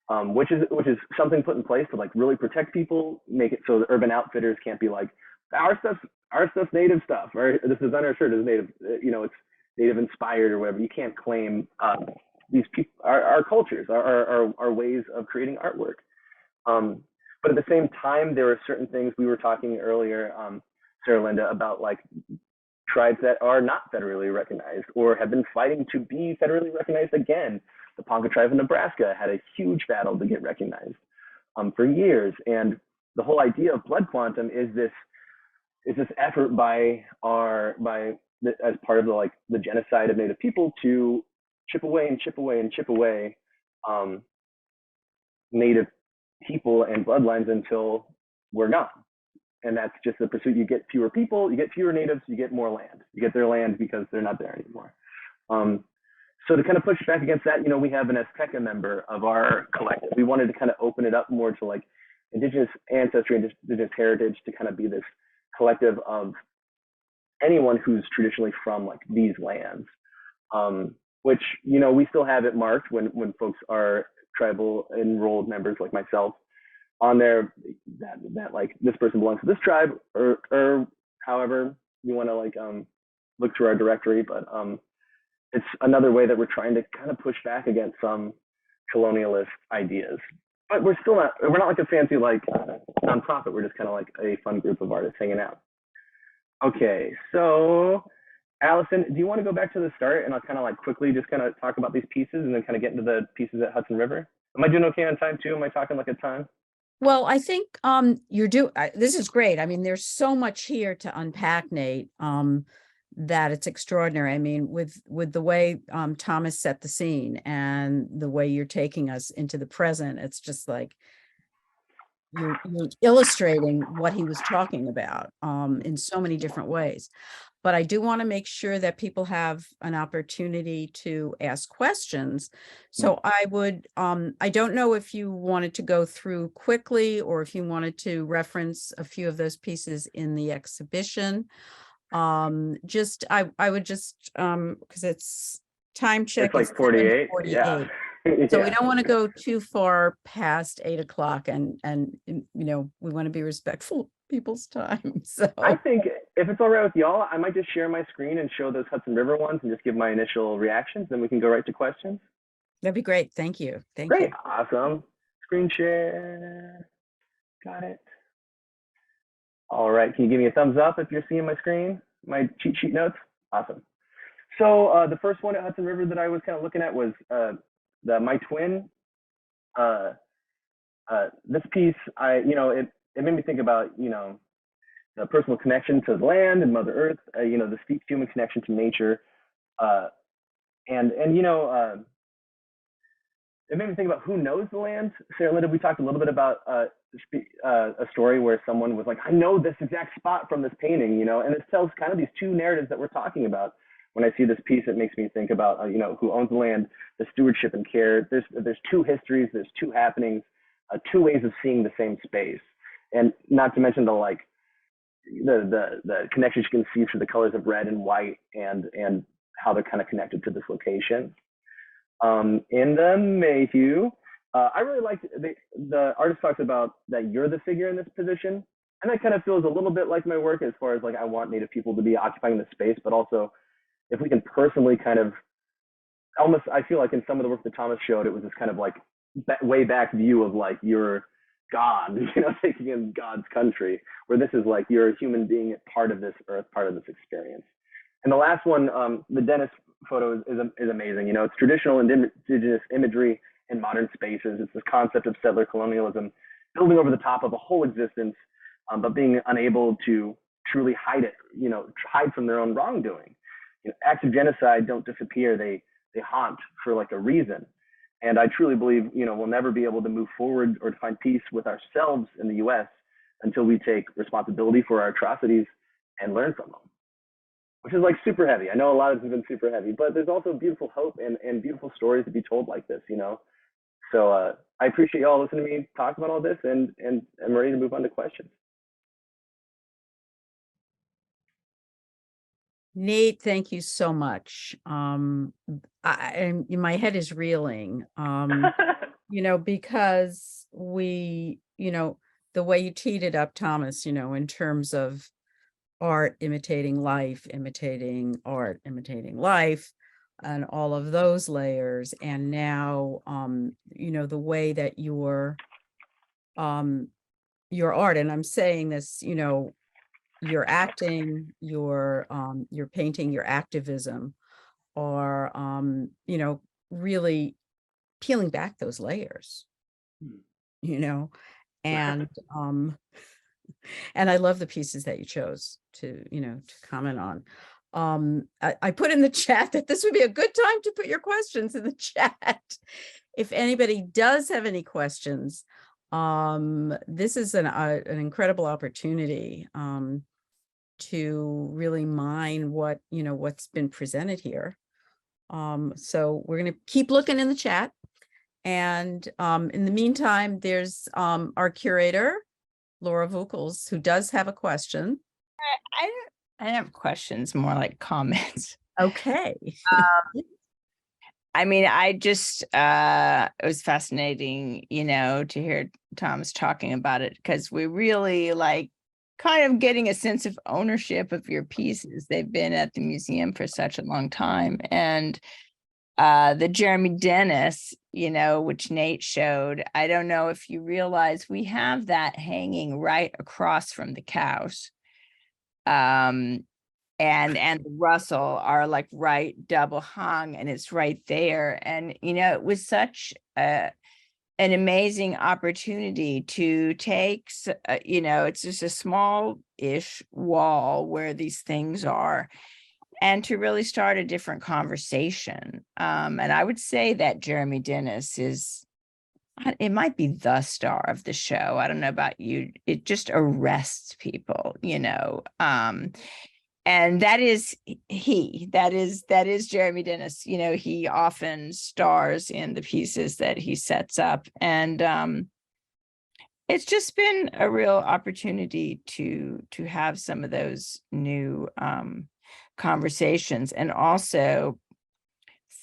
which is something put in place to like really protect people, make it so the urban outfitters can't be like, our stuff's Native stuff, or this is on our shirt is Native, you know, it's Native inspired or whatever. You can't claim these people, our cultures, our ways of creating artwork. But at the same time, there were certain things we were talking earlier, Sarah Linda, about like tribes that are not federally recognized or have been fighting to be federally recognized again. The Ponca tribe in Nebraska had a huge battle to get recognized for years. And the whole idea of blood quantum is this effort as part of the genocide of Native people to chip away Native people and bloodlines until we're gone. And that's just the pursuit. You get fewer people, you get fewer Natives, you get more land. You get their land because they're not there anymore. So to kind of push back against that, you know, we have an Azteca member of our collective. We wanted to kind of open it up more to like Indigenous ancestry, Indigenous heritage, to kind of be this collective of anyone who's traditionally from like these lands, which, you know, we still have it marked when folks are tribal enrolled members like myself. on there that like this person belongs to this tribe, or however you want to like look through our directory. But it's another way that we're trying to kind of push back against some colonialist ideas. But we're not like a fancy like nonprofit. We're just kind of like a fun group of artists hanging out. Okay, so Allison, do you want to go back to the start, and I'll kind of like quickly just kind of talk about these pieces and then kind of get into the pieces at Hudson River? Am I doing okay on time too? Am I talking like a ton? Well, I think this is great. I mean, there's so much here to unpack, Nate, that it's extraordinary. I mean, with the way Thomas set the scene and the way you're taking us into the present, it's just like you're illustrating what he was talking about in so many different ways. But I do want to make sure that people have an opportunity to ask questions. So I would, I don't know if you wanted to go through quickly or if you wanted to reference a few of those pieces in the exhibition. I would just, because it's time check. It's like 48. 48. Yeah. So Yeah. we don't want to go too far past 8 o'clock, and you know, we want to be respectful of people's time. So I think if it's all right with y'all, I might just share my screen and show those Hudson River ones and just give my initial reactions. Then we can go right to questions. that'd be great. Thank you. Great. Awesome. Screen share. Got it. All right. Can you give me a thumbs up if you're seeing my screen, my cheat sheet notes? Awesome. So the first one at Hudson River that I was kind of looking at was my twin. This piece, it made me think about, the personal connection to the land and Mother Earth, the steep human connection to nature. It made me think about who knows the land. Sarah Linda, we talked a little bit about a story where someone was like, I know this exact spot from this painting, and it tells kind of these two narratives that we're talking about. When I see this piece, it makes me think about, who owns the land, the stewardship and care. There's two histories, there's two happenings, two ways of seeing the same space. And not to mention the connections you can see through the colors of red and white and how they're kind of connected to this location. In the Mayhew, I really liked the artist talks about that you're the figure in this position. And that kind of feels a little bit like my work as far as like I want Native people to be occupying the space, but also if we can personally kind of almost, I feel like in some of the work that Thomas showed, it was this kind of like way back view of like you're God, taking in God's country, where this is like you're a human being, part of this earth, part of this experience. And the last one, the dentist photo is amazing. It's traditional indigenous imagery in modern spaces. It's this concept of settler colonialism, building over the top of a whole existence, but being unable to truly hide it, hide from their own wrongdoing. Acts of genocide don't disappear. They haunt for like a reason. And I truly believe, we'll never be able to move forward or to find peace with ourselves in the US until we take responsibility for our atrocities and learn from them, which is like super heavy. I know a lot of this has been super heavy, but there's also beautiful hope and beautiful stories to be told like this, So I appreciate y'all listening to me talk about all this, and I'm ready to move on to questions. Nate, thank you so much. My head is reeling, because the way you teed it up, Thomas, in terms of art imitating life, imitating art, imitating life, and all of those layers. And now, the way that your art, and I'm saying this, your acting, your painting, your activism are, really peeling back those layers, and and I love the pieces that you chose to comment on. I put in the chat that this would be a good time to put your questions in the chat. If anybody does have any questions, this is an incredible opportunity to really mine what's been presented here. So we're going to keep looking in the chat. And in the meantime, there's our curator, Laura Vukels, who does have a question. I have questions, more like comments. Okay. I mean, it was fascinating, to hear Thomas talking about it, because we really like kind of getting a sense of ownership of your pieces. They've been at the museum for such a long time. And the Jeremy Dennis, which Nate showed, I don't know if you realize we have that hanging right across from the cows. And Russell are like right double hung, and it's right there. And it was such an amazing opportunity to take it's just a small-ish wall where these things are, and to really start a different conversation. And I would say that Jeremy Dennis it might be the star of the show. I don't know about you. It just arrests people, and that is Jeremy Dennis. He often stars in the pieces that he sets up, and it's just been a real opportunity to have some of those new conversations. And also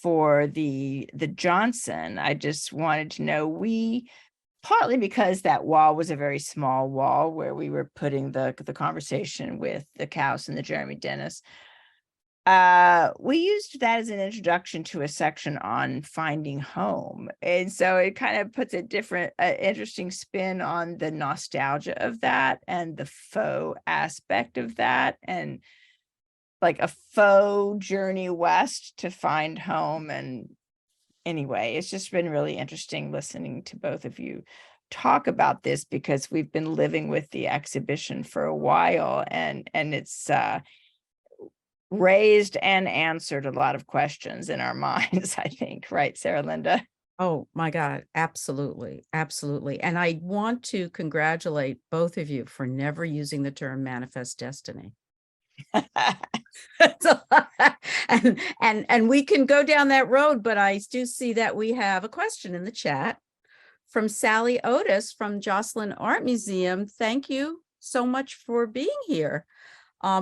for the Johnson, I just wanted to know, partly because that wall was a very small wall where we were putting the conversation with the Cows and the Jeremy Dennis. We used that as an introduction to a section on finding home. And so it kind of puts a different, interesting spin on the nostalgia of that and the faux aspect of that, and like a faux journey west to find home. And anyway, it's just been really interesting listening to both of you talk about this, because we've been living with the exhibition for a while, and it's raised and answered a lot of questions in our minds, I think. Right, Sarah Linda? Oh my God, absolutely. Absolutely. And I want to congratulate both of you for never using the term manifest destiny. So, and we can go down that road, but I do see that we have a question in the chat from Sally Otis from Joslyn Art Museum. Thank you so much for being here.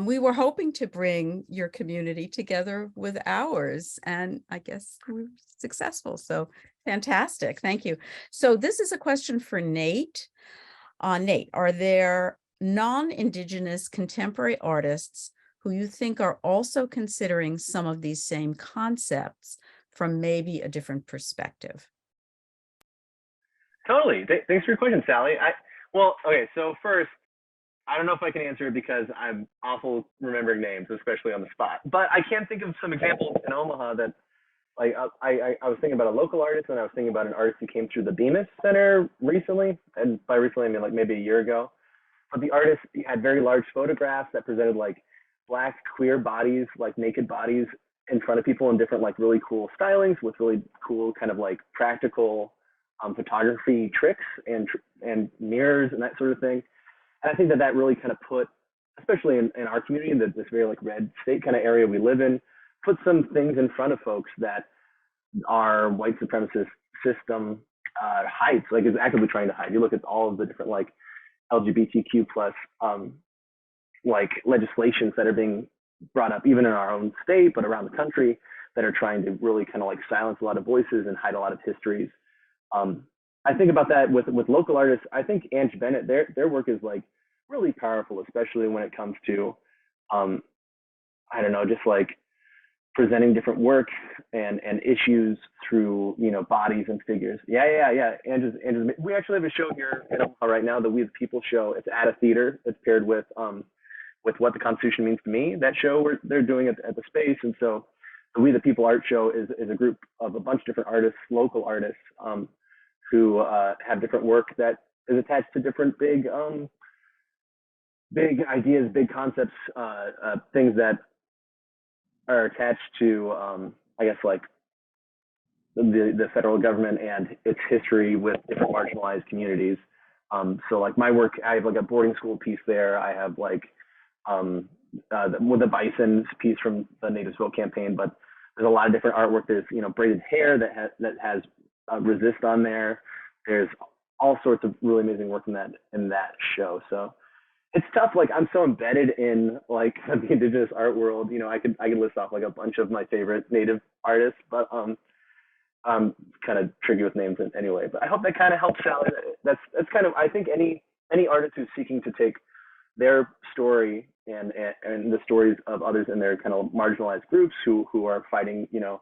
We were hoping to bring your community together with ours, and I guess we were successful. So fantastic. Thank you. So this is a question for Nate. Nate, are there non-Indigenous contemporary artists who you think are also considering some of these same concepts from maybe a different perspective? Totally. Thanks for your question, Sally. Okay, so first, I don't know if I can answer it because I'm awful remembering names, especially on the spot. But I can think of some examples in Omaha that, like, I was thinking about a local artist, and I was thinking about an artist who came through the Bemis Center recently. And by recently, I mean like maybe a year ago. But the artist had very large photographs that presented like Black queer bodies, like naked bodies in front of people in different like really cool stylings with really cool kind of like practical photography tricks and mirrors and that sort of thing. And I think that really kind of put, especially in our community, this very like red state kind of area we live in, put some things in front of folks that our white supremacist system hides, like is actively trying to hide. You look at all of the different like LGBTQ plus like legislations that are being brought up, even in our own state, but around the country, that are trying to really kind of like silence a lot of voices and hide a lot of histories. I think about that with local artists. I think Ange Bennett, their work is like really powerful, especially when it comes to, I don't know, just like presenting different work and issues through, bodies and figures. Yeah. Ange's, we actually have a show here in Omaha right now, the We the People show. It's at a theater. It's paired with What the Constitution Means to Me. That show they're doing it at the space. And so the We the People art show is a group of a bunch of different artists, local artists, who have different work that is attached to different big ideas, big concepts, things that are attached to, I guess, like the federal government and its history with different marginalized communities. So like my work, I have like a boarding school piece there. I have like with the Bison's piece from the Natives Vote campaign, but there's a lot of different artwork. There's, braided hair that has resist on there. There's all sorts of really amazing work in that show. So it's tough. Like I'm so embedded in like the Indigenous art world. I could list off like a bunch of my favorite Native artists, but I'm kind of tricky with names anyway, but I hope that kind of helps out. That's kind of, I think any artist who's seeking to take their story and the stories of others in their kind of marginalized groups who are fighting, you know,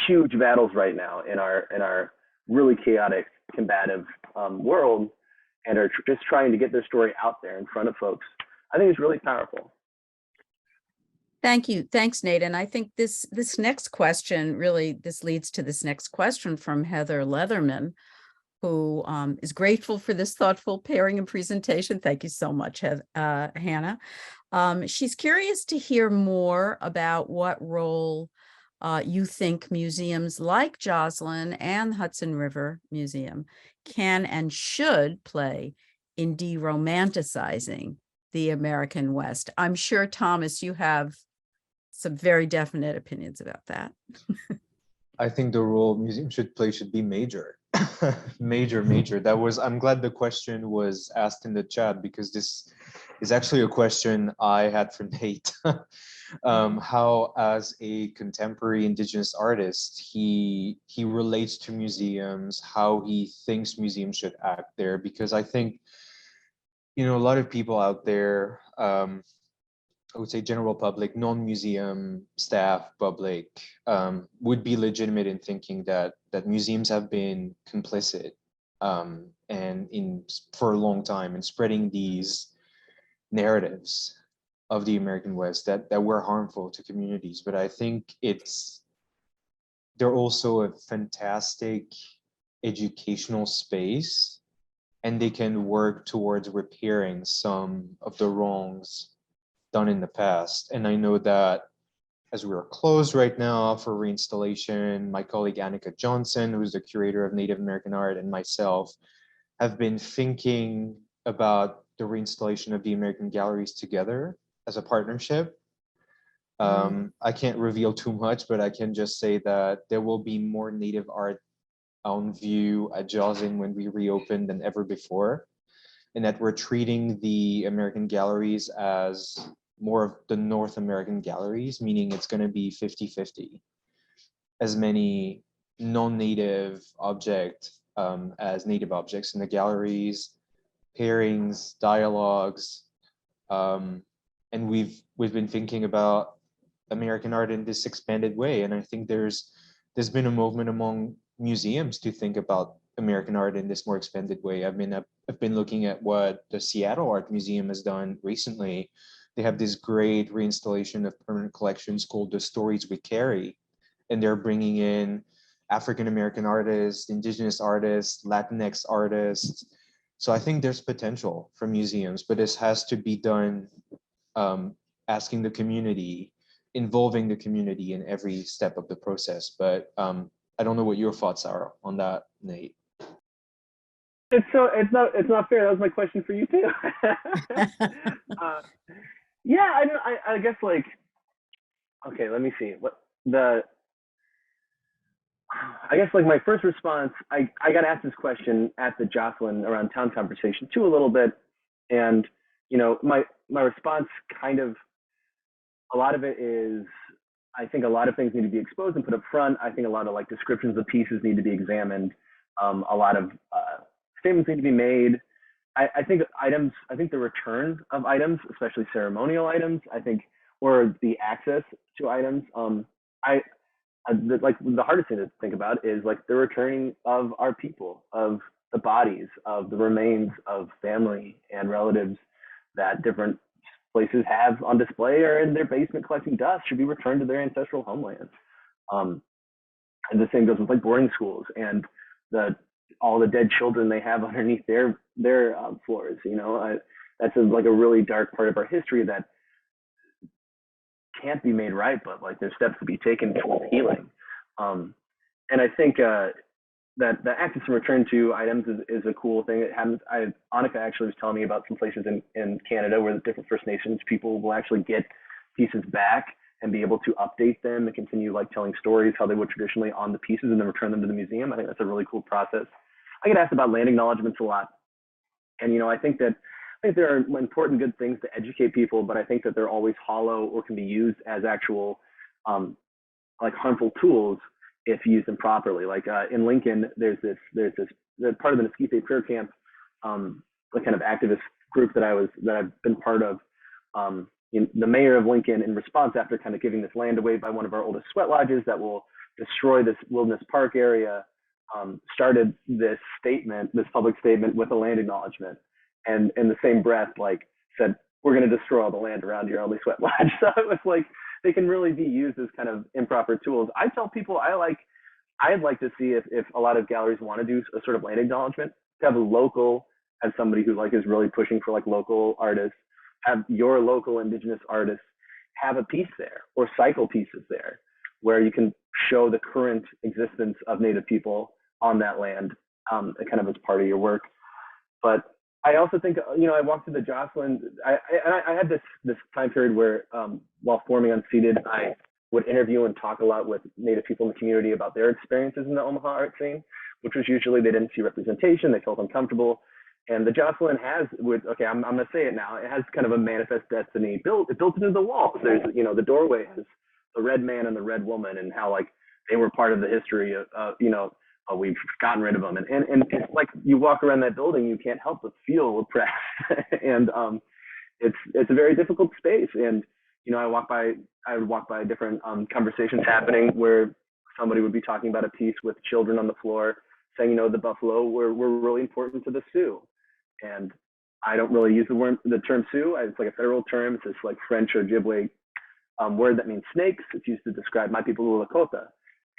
huge battles right now in our really chaotic, combative world, and are just trying to get their story out there in front of folks. I think it's really powerful. Thank you. Thanks, Nate. And I think this next question, really, this leads to this next question from Heather Leatherman, who is grateful for this thoughtful pairing and presentation. Thank you so much, Hannah. She's curious to hear more about what role you think museums like Joslyn and Hudson River Museum can and should play in de-romanticizing the American West. I'm sure, Thomas, you have some very definite opinions about that. I think the role museum should play should be major. Major. I'm glad the question was asked in the chat, because this is actually a question I had for Nate. How, as a contemporary Indigenous artist, he relates to museums, how he thinks museums should act there, because I think, you know, a lot of people out there, I would say general public, non-museum staff, public, would be legitimate in thinking that museums have been complicit for a long time in spreading these narratives of the American West that were harmful to communities. But I think they're also a fantastic educational space, and they can work towards repairing some of the wrongs done in the past. And I know that as we are closed right now for reinstallation, my colleague Annika Johnson, who's the curator of Native American art, and myself have been thinking about the reinstallation of the American galleries together as a partnership. I can't reveal too much, but I can just say that there will be more Native art on view at Joslyn when we reopen than ever before, and that we're treating the American galleries as more of the North American galleries, meaning it's going to be 50-50. As many non-native objects as native objects in the galleries, pairings, dialogues, and we've been thinking about American art in this expanded way. And I think there's been a movement among museums to think about American art in this more expanded way. I've been looking at what the Seattle Art Museum has done recently. They have this great reinstallation of permanent collections called The Stories We Carry, and they're bringing in African American artists, Indigenous artists, Latinx artists. So I think there's potential for museums, but this has to be done asking the community, involving the community in every step of the process. But I don't know what your thoughts are on that, Nate. It's not fair. That was my question for you too. Yeah, I guess, like, okay, let me see I guess, like, my first response, I got asked this question at the Joslyn Around Town conversation too a little bit, and, you know, my response kind of, a lot of it is, I think a lot of things need to be exposed and put up front. I think a lot of, like, descriptions of pieces need to be examined. A lot of statements need to be made. I think the return of items, especially ceremonial items, or the access to items, like, the hardest thing to think about is, like, the returning of our people, of the bodies, of the remains of family and relatives that different places have on display or in their basement collecting dust should be returned to their ancestral homelands. And the same goes with, like, boarding schools and all the dead children they have underneath their floors. You know, that's a really dark part of our history that can't be made right, but, like, there's steps to be taken towards healing. And I think that the access and return to items is a cool thing. It happens. Annika actually was telling me about some places in Canada where the different First Nations people will actually get pieces back and be able to update them and continue, like, telling stories how they would traditionally on the pieces and then return them to the museum. I think that's a really cool process. I get asked about land acknowledgements a lot. And, you know, I think there are important, good things to educate people, but I think that they're always hollow or can be used as actual, like, harmful tools if used improperly. Like in Lincoln, there's this part of the Mesquite prayer camp, the kind of activist group that I've been part of. The mayor of Lincoln, in response, after kind of giving this land away by one of our oldest sweat lodges that will destroy this wilderness park area, started this public statement with a land acknowledgement, and in the same breath, like said, we're going to destroy all the land around your only sweat lodge. So it was like, they can really be used as kind of improper tools. I tell people I'd like to see if a lot of galleries want to do a sort of land acknowledgement, to have a local, as somebody who like is really pushing for like local artists, have your local Indigenous artists have a piece there or cycle pieces there where you can show the current existence of Native people on that land, kind of as part of your work. But I also think, I walked through the Joslyn, I had this time period where while forming Unseated, I would interview and talk a lot with Native people in the community about their experiences in the Omaha art scene, which was usually they didn't see representation, they felt uncomfortable. And the Joslyn has, I'm going to say it now, it has kind of a manifest destiny built into the walls. There's, the doorway has the red man and the red woman, and how like they were part of the history of, we've gotten rid of them. And it's like you walk around that building, you can't help but feel oppressed. And it's a very difficult space. And, I would walk by different conversations happening where somebody would be talking about a piece with children on the floor saying, the buffalo were really important to the Sioux. And I don't really use the term Sioux. It's like a federal term. It's this like French or Ojibwe word that means snakes. It's used to describe my people who are Lakota.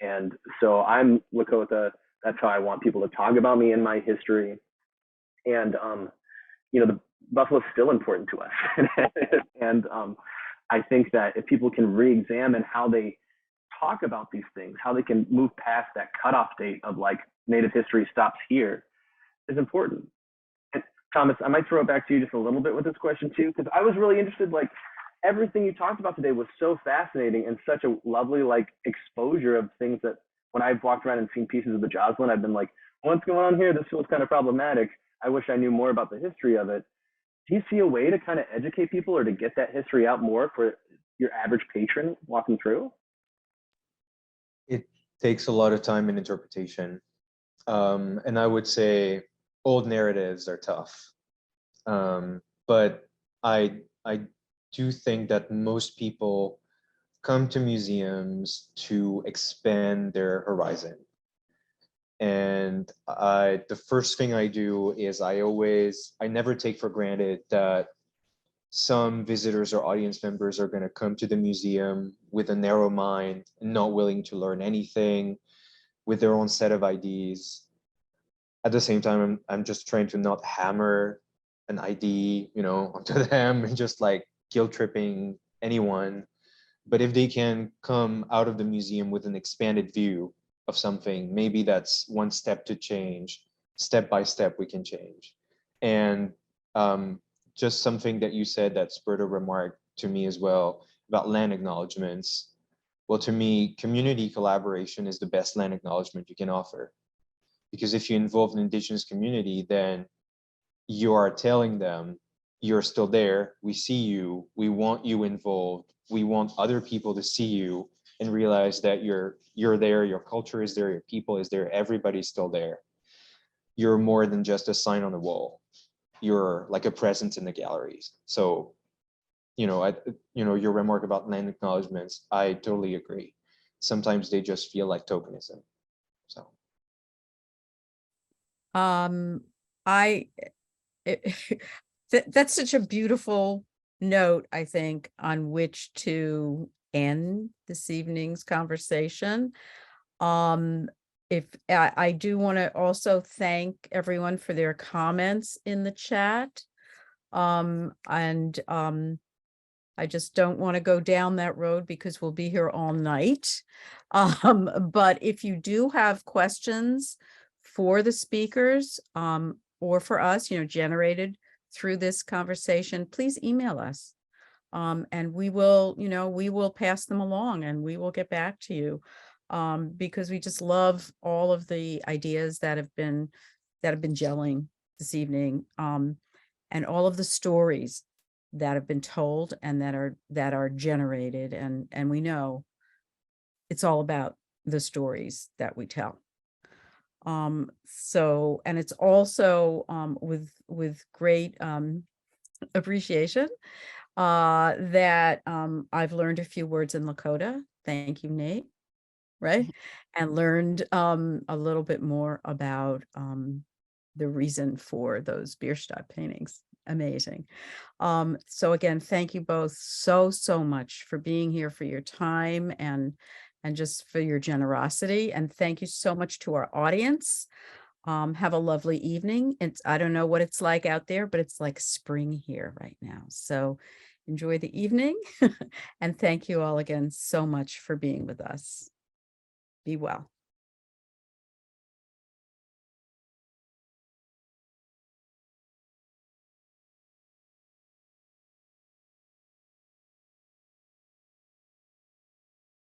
And so I'm Lakota. That's how I want people to talk about me and my history. And, the buffalo is still important to us. And I think that if people can re-examine how they talk about these things, how they can move past that cutoff date of like Native history stops here, is important. And Thomas, I might throw it back to you just a little bit with this question too, because I was really interested, like everything you talked about today was so fascinating and such a lovely like exposure of things that when I've walked around and seen pieces of the Joslyn, I've been like, what's going on here? This feels kind of problematic. I wish I knew more about the history of it. Do you see a way to kind of educate people or to get that history out more for your average patron walking through? It takes a lot of time and interpretation. And I would say old narratives are tough. But I do think that most people come to museums to expand their horizon. And the first thing I do is I never take for granted that some visitors or audience members are going to come to the museum with a narrow mind, not willing to learn anything, with their own set of ideas. At the same time, I'm just trying to not hammer an ID, onto them and just like guilt tripping anyone. But if they can come out of the museum with an expanded view of something, maybe that's one step to change. Step by step, we can change. And just something that you said that spurred a remark to me as well about land acknowledgements. Well, to me, community collaboration is the best land acknowledgement you can offer. Because if you involve an Indigenous community, then you are telling them, you're still there, we see you, we want you involved, we want other people to see you and realize that you're there, your culture is there, your people is there, everybody's still there. You're more than just a sign on the wall. You're like a presence in the galleries. So, your remark about land acknowledgements, I totally agree. Sometimes they just feel like tokenism. So. That's such a beautiful note, I think, on which to end this evening's conversation. If I do want to also thank everyone for their comments in the chat. I just don't want to go down that road because we'll be here all night. But if you do have questions for the speakers, or for us, generated through this conversation, please email us. And we will pass them along and we will get back to you. Because we just love all of the ideas that have been gelling this evening, and all of the stories that have been told and that are generated, and we know it's all about the stories that we tell. So, and it's also with great appreciation that I've learned a few words in Lakota. Thank you, Nate. Right. And learned a little bit more about the reason for those Bierstadt paintings. Amazing. So again, thank you both so much for being here, for your time and just for your generosity. And thank you so much to our audience. Have a lovely evening. I don't know what it's like out there, but it's like spring here right now. So enjoy the evening. And thank you all again so much for being with us. Be well.